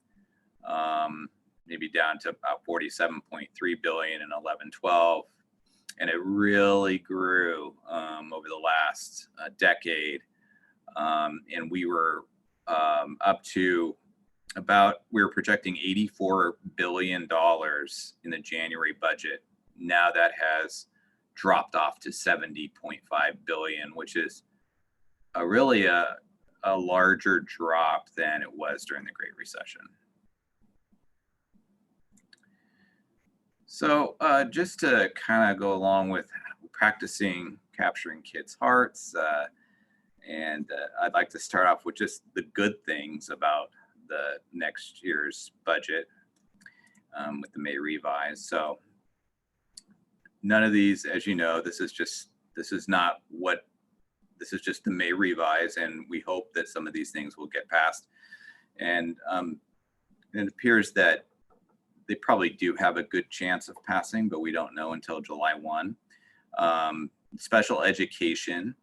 maybe down to about $47.3 billion in 11-12. And it really grew over the last decade. And we were up to we were projecting $84 billion in the January budget. Now that has dropped off to 70.5 billion, which is really a larger drop than it was during the Great Recession. So just to kind of go along with practicing capturing kids' hearts, and I'd like to start off with just the good things about the next year's budget with the May revise. So none of these, as you know, this is just the May revise, and we hope that some of these things will get passed. And it appears that they probably do have a good chance of passing, but we don't know until July 1. Special education.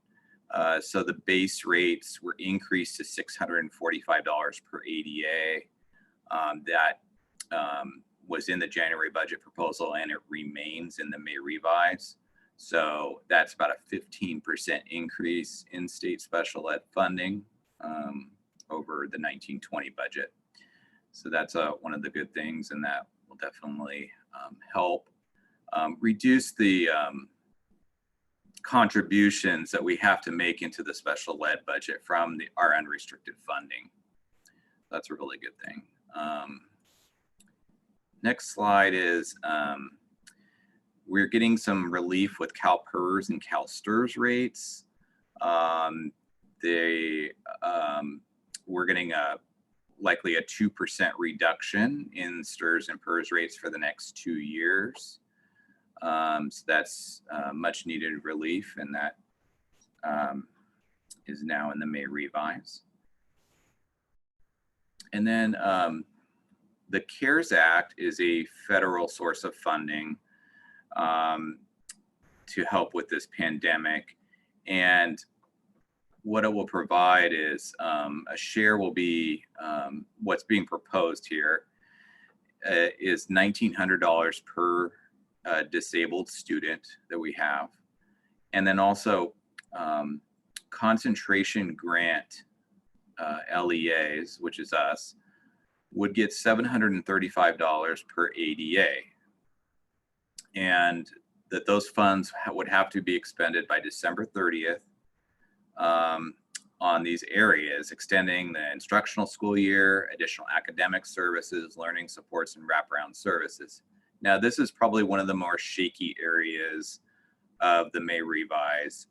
So the base rates were increased to $645 per ADA. That was in the January budget proposal, and it remains in the May revise. So that's about a 15% increase in state special ed funding over the 19-20 budget. So that's one of the good things, and that will definitely help reduce the contributions that we have to make into the special ed budget from our unrestricted funding. That's a really good thing. Next slide is we're getting some relief with CalPERS and CalSTRS rates. We're getting likely a 2% reduction in STRS and PERS rates for the next 2 years. So that's much needed relief, and that is now in the May revise. And then the CARES Act is a federal source of funding to help with this pandemic. And what it will provide is a share will be, what's being proposed here is $1,900 per disabled student that we have. And then also concentration grant LEAs, which is us, would get $735 per ADA. And that those funds would have to be expended by December 30th on these areas, extending the instructional school year, additional academic services, learning supports, and wraparound services. Now, this is probably one of the more shaky areas of the May revise.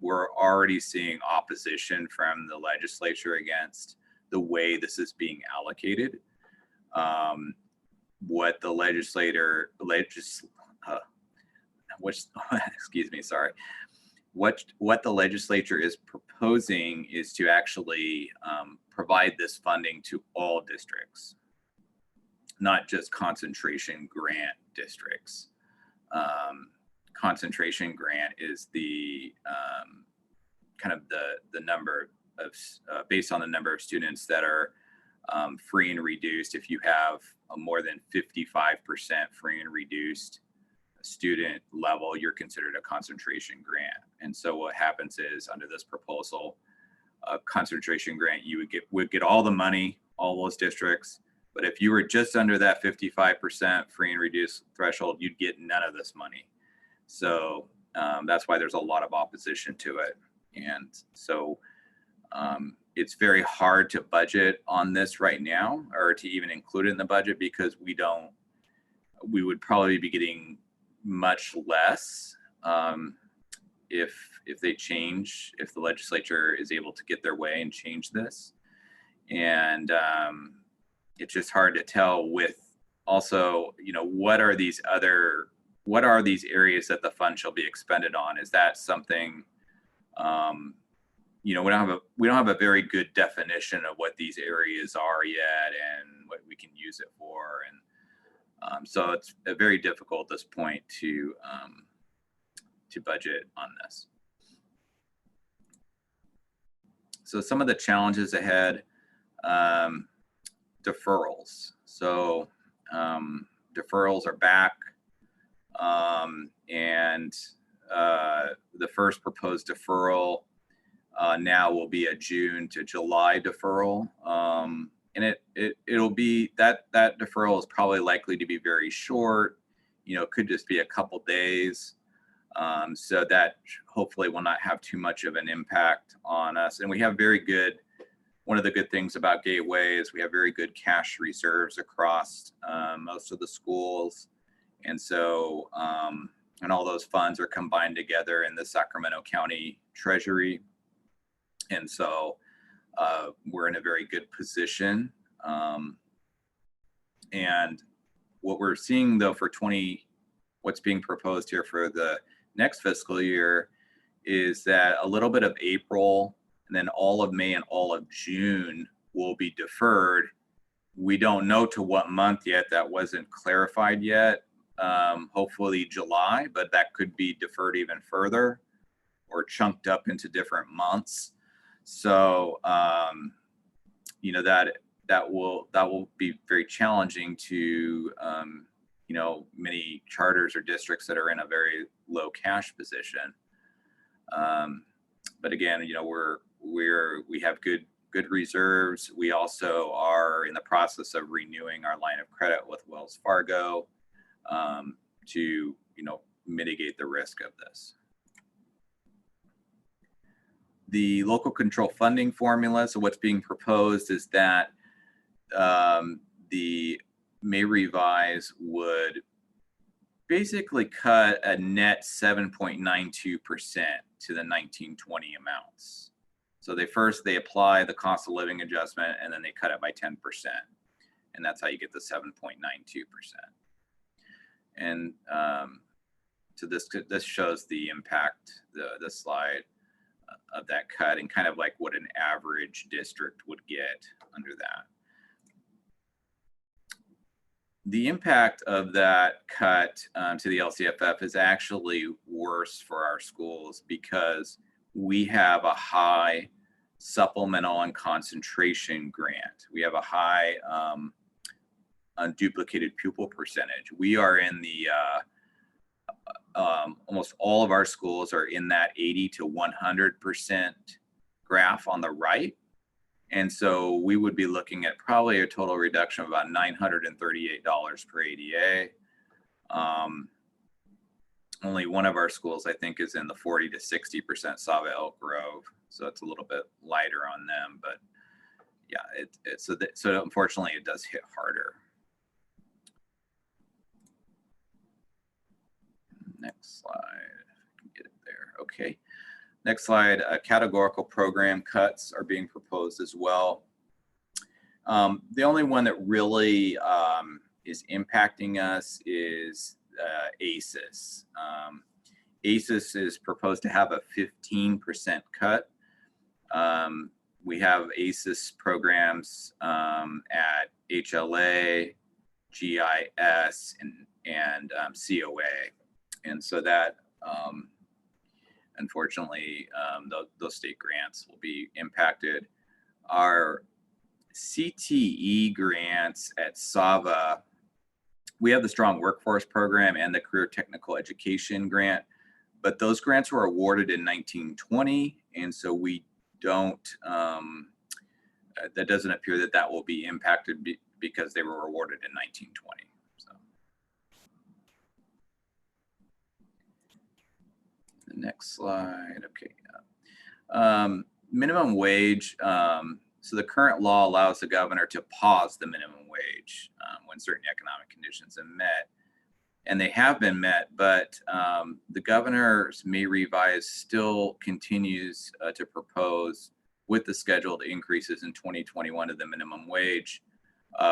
We're already seeing opposition from the legislature against the way this is being allocated. What the what the legislature is proposing is to actually provide this funding to all districts, not just concentration grant districts. Concentration grant is the kind of the number of based on the number of students that are free and reduced. If you have a more than 55% free and reduced student level, you're considered a concentration grant. And so what happens is, under this proposal, a concentration grant, you would get all the money, all those districts. But if you were just under that 55% free and reduced threshold, you'd get none of this money. So that's why there's a lot of opposition to it. And so it's very hard to budget on this right now, or to even include it in the budget, because we would probably be getting much less if they change, if the legislature is able to get their way and change this. And it's just hard to tell with also, what are these areas that the fund shall be expended on? Is that something, we don't have a very good definition of what these areas are yet and what we can use it for. And so it's very difficult at this point to budget on this. So some of the challenges ahead, deferrals. So deferrals are back, and the first proposed deferral now will be a June to July deferral, and it'll be that deferral is probably likely to be very short. It could just be a couple days, so that hopefully will not have too much of an impact on us. And we have one of the good things about Gateway is we have very good cash reserves across most of the schools. And so, and all those funds are combined together in the Sacramento County Treasury. And so we're in a very good position. And what we're seeing though for what's being proposed here for the next fiscal year is that a little bit of April, and then all of May and all of June will be deferred. We don't know to what month yet. That wasn't clarified yet. Hopefully July, but that could be deferred even further or chunked up into different months. So, that will be very challenging to, many charters or districts that are in a very low cash position. But again, we have good reserves. We also are in the process of renewing our line of credit with Wells Fargo to mitigate the risk of this. The local control funding formula. So what's being proposed is that the May revise would basically cut a net 7.92% to the 1920 amounts. So they apply the cost of living adjustment, and then they cut it by 10%. And that's how you get the 7.92%. And so this shows the impact, the slide of that cut, and kind of like what an average district would get under that. The impact of that cut to the LCFF is actually worse for our schools because we have a high supplemental and concentration grant. We have a high unduplicated pupil percentage. We are in the, almost all of our schools are in that 80 to 100% graph on the right. And so we would be looking at probably a total reduction of about $938 per ADA. Only one of our schools, I think, is in the 40 to 60% Sava Elk Grove. So it's a little bit lighter on them, but yeah, so unfortunately it does hit harder. Next slide, get it there, okay. Next slide, categorical program cuts are being proposed as well. The only one that really is impacting us is ACES. ACES is proposed to have a 15% cut. We have ACES programs at HLA, GIS, and COA. And so that, unfortunately, those state grants will be impacted. Our CTE grants at Sava, we have the Strong Workforce Program and the Career Technical Education Grant, but those grants were awarded in 1920, and so we don't, that doesn't appear that will be impacted because they were awarded in 1920. The next slide, okay. minimum wage, so the current law allows the governor to pause the minimum wage when certain economic conditions are met. And they have been met, but the governor's May revise still continues to propose with the scheduled increases in 2021 of the minimum wage,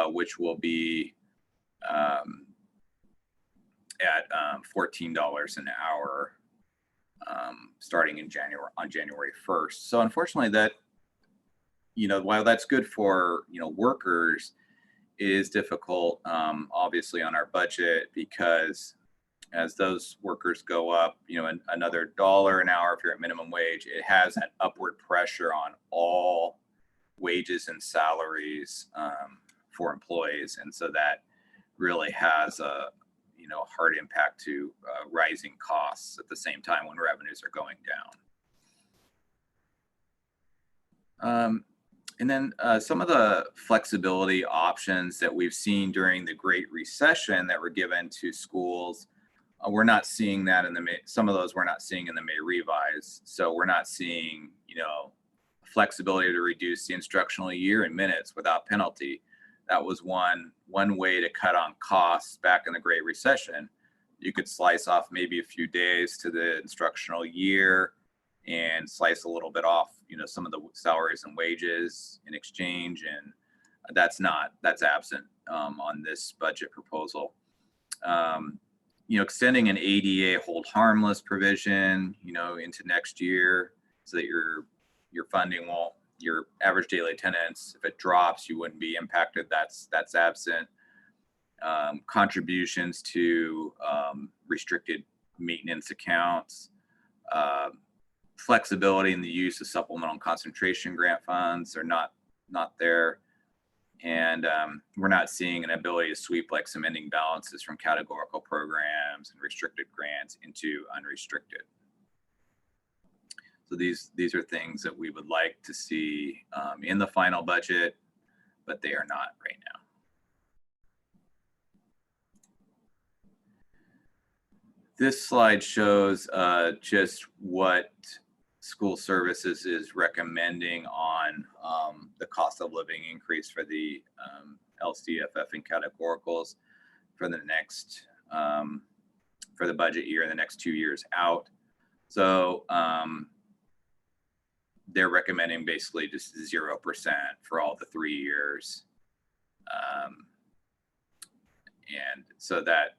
which will be at $14 an hour starting in January 1st. So unfortunately, that, while that's good for workers, is difficult, obviously, on our budget, because as those workers go up, another $1 an hour if you're at minimum wage, it has an upward pressure on all wages and salaries for employees, and so that really has a hard impact to rising costs at the same time when revenues are going down. And then some of the flexibility options that we've seen during the Great Recession that were given to schools, we're not seeing that in the May. Some of those we're not seeing in the May revise. So we're not seeing, flexibility to reduce the instructional year in minutes without penalty. That was one way to cut on costs back in the Great Recession. You could slice off maybe a few days to the instructional year and slice a little bit off, some of the salaries and wages in exchange, and that's absent on this budget proposal. Extending an ADA hold harmless provision, into next year, so that your funding won't, your average daily attendance, if it drops, you wouldn't be impacted. That's absent. Contributions to restricted maintenance accounts. Flexibility in the use of supplemental concentration grant funds are not there, and we're not seeing an ability to sweep like some ending balances from categorical programs and restricted grants into unrestricted. So these are things that we would like to see in the final budget, but they are not right now. This slide shows just what school services is recommending on the cost of living increase for the LCFF and categoricals for the next for the budget year and the next 2 years out. So they're recommending basically just 0% for all the 3 years, and so that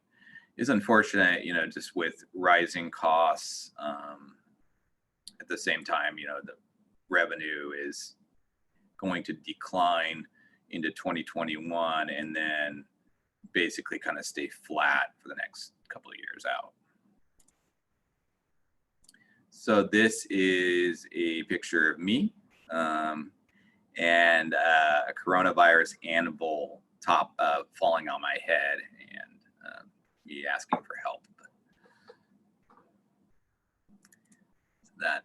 is unfortunate, just with rising costs. At the same time, the revenue is going to decline into 2021 and then basically kind of stay flat for the next couple of years out. So this is a picture of me and a coronavirus anvil top falling on my head and me asking for help. That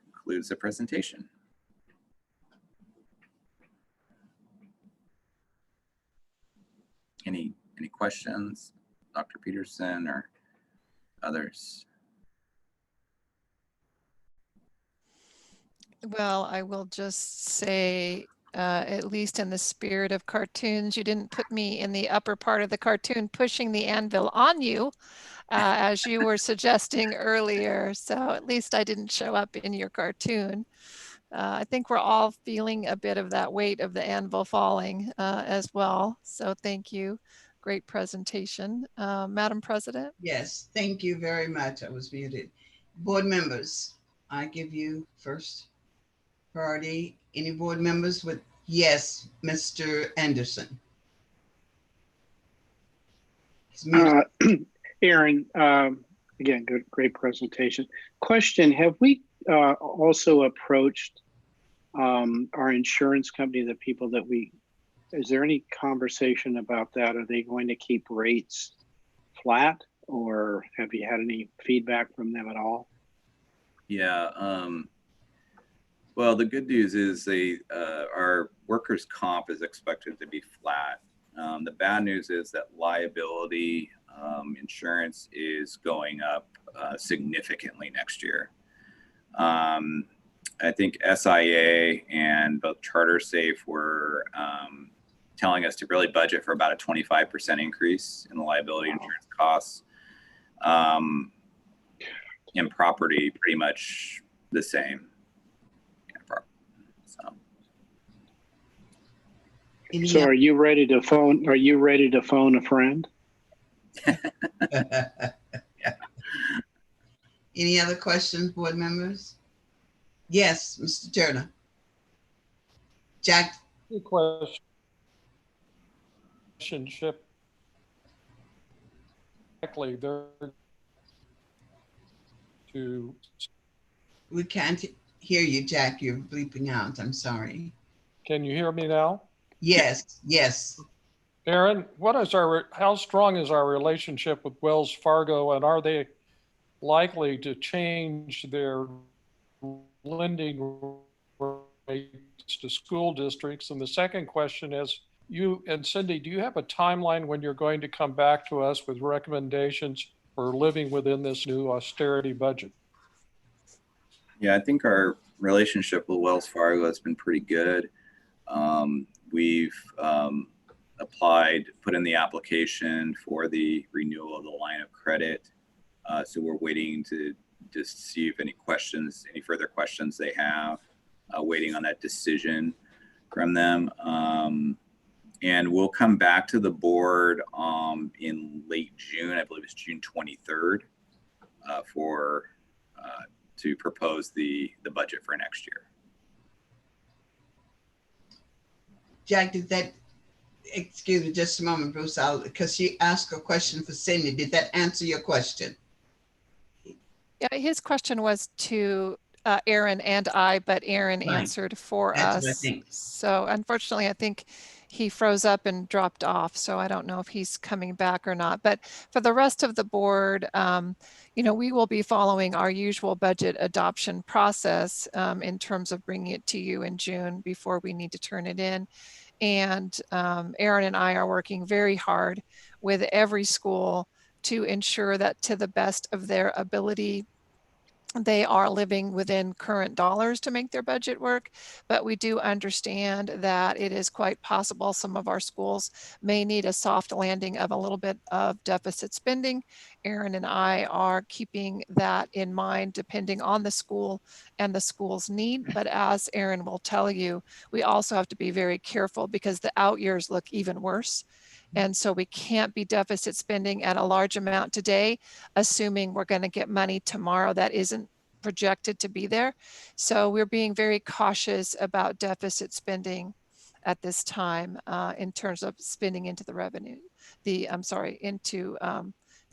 concludes the presentation. Any questions, Dr. Peterson or others? Well, I will just say, at least in the spirit of cartoons, you didn't put me in the upper part of the cartoon pushing the anvil on you, as you were suggesting earlier. So at least I didn't show up in your cartoon. I think we're all feeling a bit of that weight of the anvil falling as well. So thank you. Great presentation. Madam President? Yes, thank you very much. I was muted. Board members, I give you first priority. Any board members with, yes, Mr. Anderson. He's muted. Aaron, again, great presentation. Question, have we also approached our insurance company, the people that is there any conversation about that? Are they going to keep rates flat, or have you had any feedback from them at all? Yeah, well, the good news is our workers' comp is expected to be flat. The bad news is that liability insurance is going up significantly next year. I think SIA and both CharterSafe were telling us to really budget for about a 25% increase in the liability insurance costs. In property, pretty much the same. So are you ready to phone? Are you ready to phone a friend? Any other questions, board members? Yes, Mr. Turner. Jack. Good question. Relationship. Exactly. They're to. We can't hear you, Jack. You're bleeping out. I'm sorry. Can you hear me now? Yes, yes. Aaron, how strong is our relationship with Wells Fargo, and are they likely to change their lending rates to school districts? And the second question is, you and Cindy, do you have a timeline when you're going to come back to us with recommendations for living within this new austerity budget? Yeah, I think our relationship with Wells Fargo has been pretty good. We've applied, put in the application for the renewal of the line of credit. So we're waiting to just see if any further questions they have, waiting on that decision from them. And we'll come back to the board in late June, I believe it's June 23rd, to propose the budget for next year. Jack, excuse me just a moment, Bruce, because she asked a question for Cindy. Did that answer your question? Yeah, his question was to Aaron and I, but Aaron answered for That's us. what I think. So unfortunately, I think he froze up and dropped off. So I don't know if he's coming back or not. But for the rest of the board, we will be following our usual budget adoption process in terms of bringing it to you in June before we need to turn it in. And Aaron and I are working very hard with every school to ensure that to the best of their ability, they are living within current dollars to make their budget work. But we do understand that it is quite possible some of our schools may need a soft landing of a little bit of deficit spending. Aaron and I are keeping that in mind depending on the school and the school's need. But as Aaron will tell you, we also have to be very careful because the out years look even worse. And so we can't be deficit spending at a large amount today, assuming we're going to get money tomorrow that isn't projected to be there. So we're being very cautious about deficit spending at this time in terms of spending into the revenue.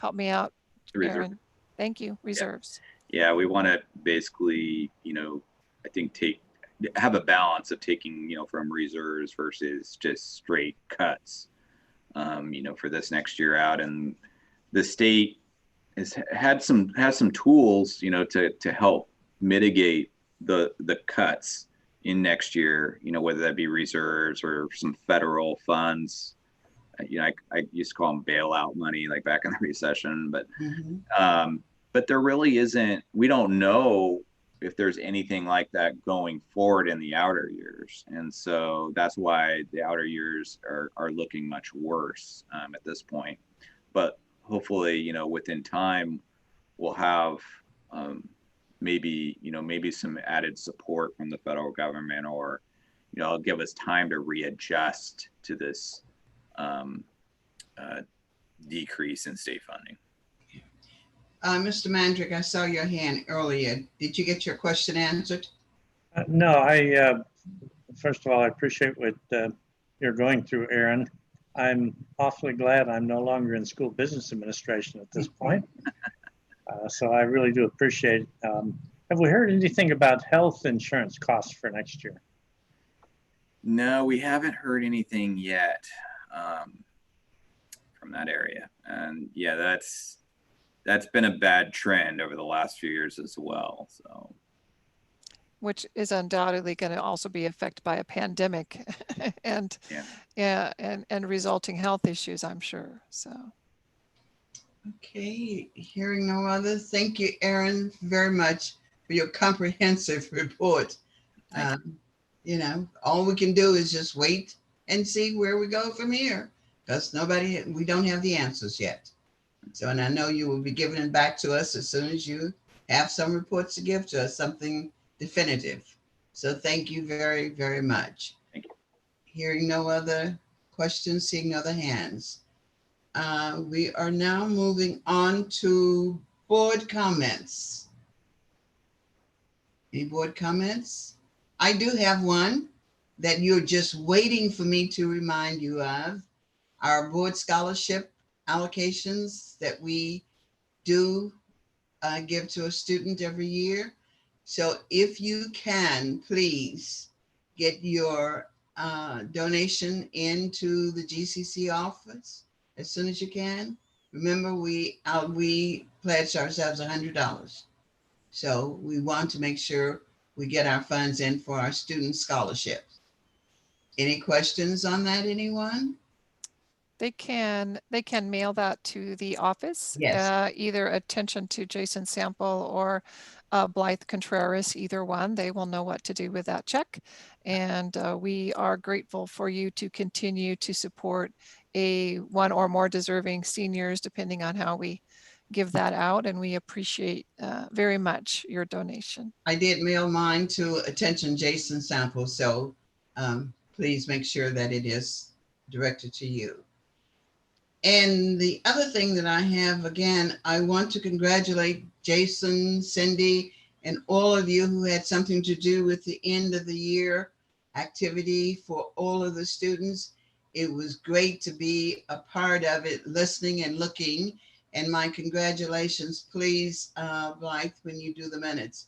Help me out, Aaron. Thank you, reserves. Yeah, we want to basically, I think have a balance of taking, from reserves versus just straight cuts. For this next year out, and the state has some tools, to help mitigate the cuts in next year, whether that be reserves or some federal funds. I used to call them bailout money, like back in the recession, but but there really isn't. We don't know if there's anything like that going forward in the outer years. And so that's why the outer years are looking much worse at this point. But hopefully, within time, we'll have maybe some added support from the federal government, or, give us time to readjust to this decrease in state funding. Mr. Mandrick, I saw your hand earlier. Did you get your question answered? No, first of all, I appreciate what you're going through, Aaron. I'm awfully glad I'm no longer in school business administration at this point. So I really do appreciate it. Have we heard anything about health insurance costs for next year? No, we haven't heard anything yet from that area. And yeah, that's been a bad trend over the last few years as well. So, which is undoubtedly going to also be affected by a pandemic and resulting health issues, I'm sure. So, okay, hearing no others. Thank you, Aaron, very much for your comprehensive report. Thank You know, all we can do is just wait and see where we go from here, because we don't have the answers yet. So, and I know you will be giving it back to us as soon as you have some reports to give to us, something definitive. So thank you very, very much. Thank you. Hearing no other questions, seeing no other hands. We are now moving on to board comments. Any board comments? I do have one that you're just waiting for me to remind you of. Our board scholarship allocations that we do give to a student every year. So if you can, please get your donation into the GCC office as soon as you can. Remember, we pledged ourselves $100. So we want to make sure we get our funds in for our student scholarships. Any questions on that, anyone? They can mail that to the office. Yes. Either attention to Jason Sample or Blythe Contreras, either one. They will know what to do with that check. And we are grateful for you to continue to support one or more deserving seniors, depending on how we give that out. And we appreciate very much your donation. I did mail mine to attention Jason Sample, so please make sure that it is directed to you. And the other thing that I have, again, I want to congratulate Jason, Cindy, and all of you who had something to do with the end of the year activity for all of the students. It was great to be a part of it, listening and looking. And my congratulations, please, Blythe, when you do the minutes,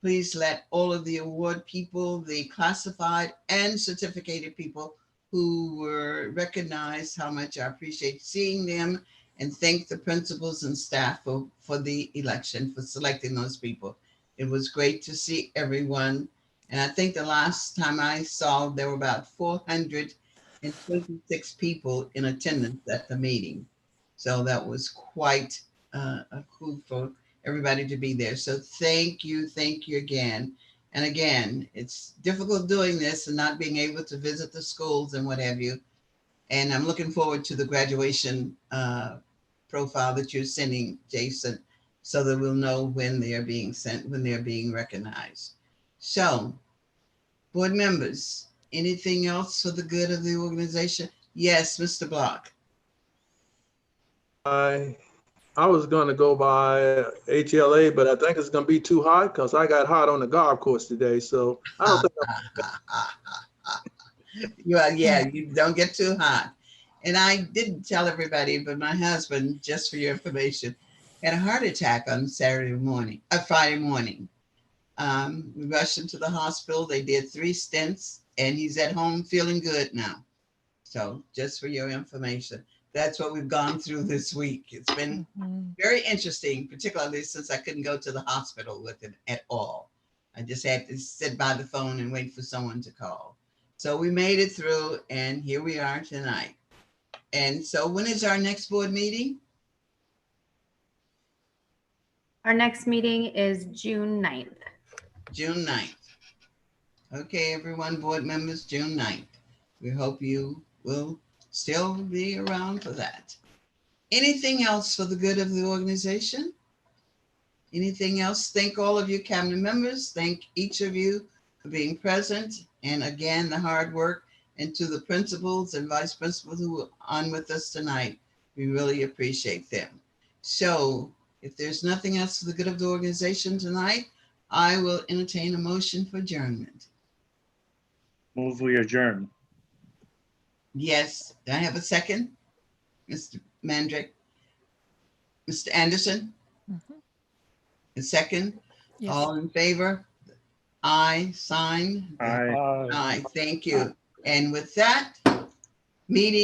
please let all of the award people, the classified and certificated people who were recognized, how much I appreciate seeing them, and thank the principals and staff for the election, for selecting those people. It was great to see everyone. And I think the last time I saw, there were about 426 people in attendance at the meeting. So that was quite a coup for everybody to be there. So thank you again. And again, it's difficult doing this and not being able to visit the schools and what have you. And I'm looking forward to the graduation profile that you're sending, Jason, so that we'll know when they're being sent, when they're being recognized. So, board members, anything else for the good of the organization? Yes, Mr. Block. I was going to go by HLA, but I think it's going to be too hot because I got hot on the golf course today. So I don't think you don't get too hot. And I didn't tell everybody, but my husband, just for your information, had a heart attack on Friday morning. We rushed him to the hospital. They did 3 stents and he's at home feeling good now. So just for your information. That's what we've gone through this week. It's been very interesting, particularly since I couldn't go to the hospital with him at all. I just had to sit by the phone and wait for someone to call. So we made it through and here we are tonight. And so when is our next board meeting? Our next meeting is June 9th. June 9th. Okay, everyone, board members, June 9th. We hope you will still be around for that. Anything else for the good of the organization? Anything else? Thank all of you cabinet members. Thank each of you for being present. And again, the hard work, and to the principals and vice principals who are on with us tonight. We really appreciate them. So if there's nothing else for the good of the organization tonight, I will entertain a motion for adjournment. Move we adjourn. Yes. Do I have a second? Mr. Mandrick? Mr. Anderson? A second? Yes. All in favor? Aye, sign. Aye. Aye, thank you. And with that, meeting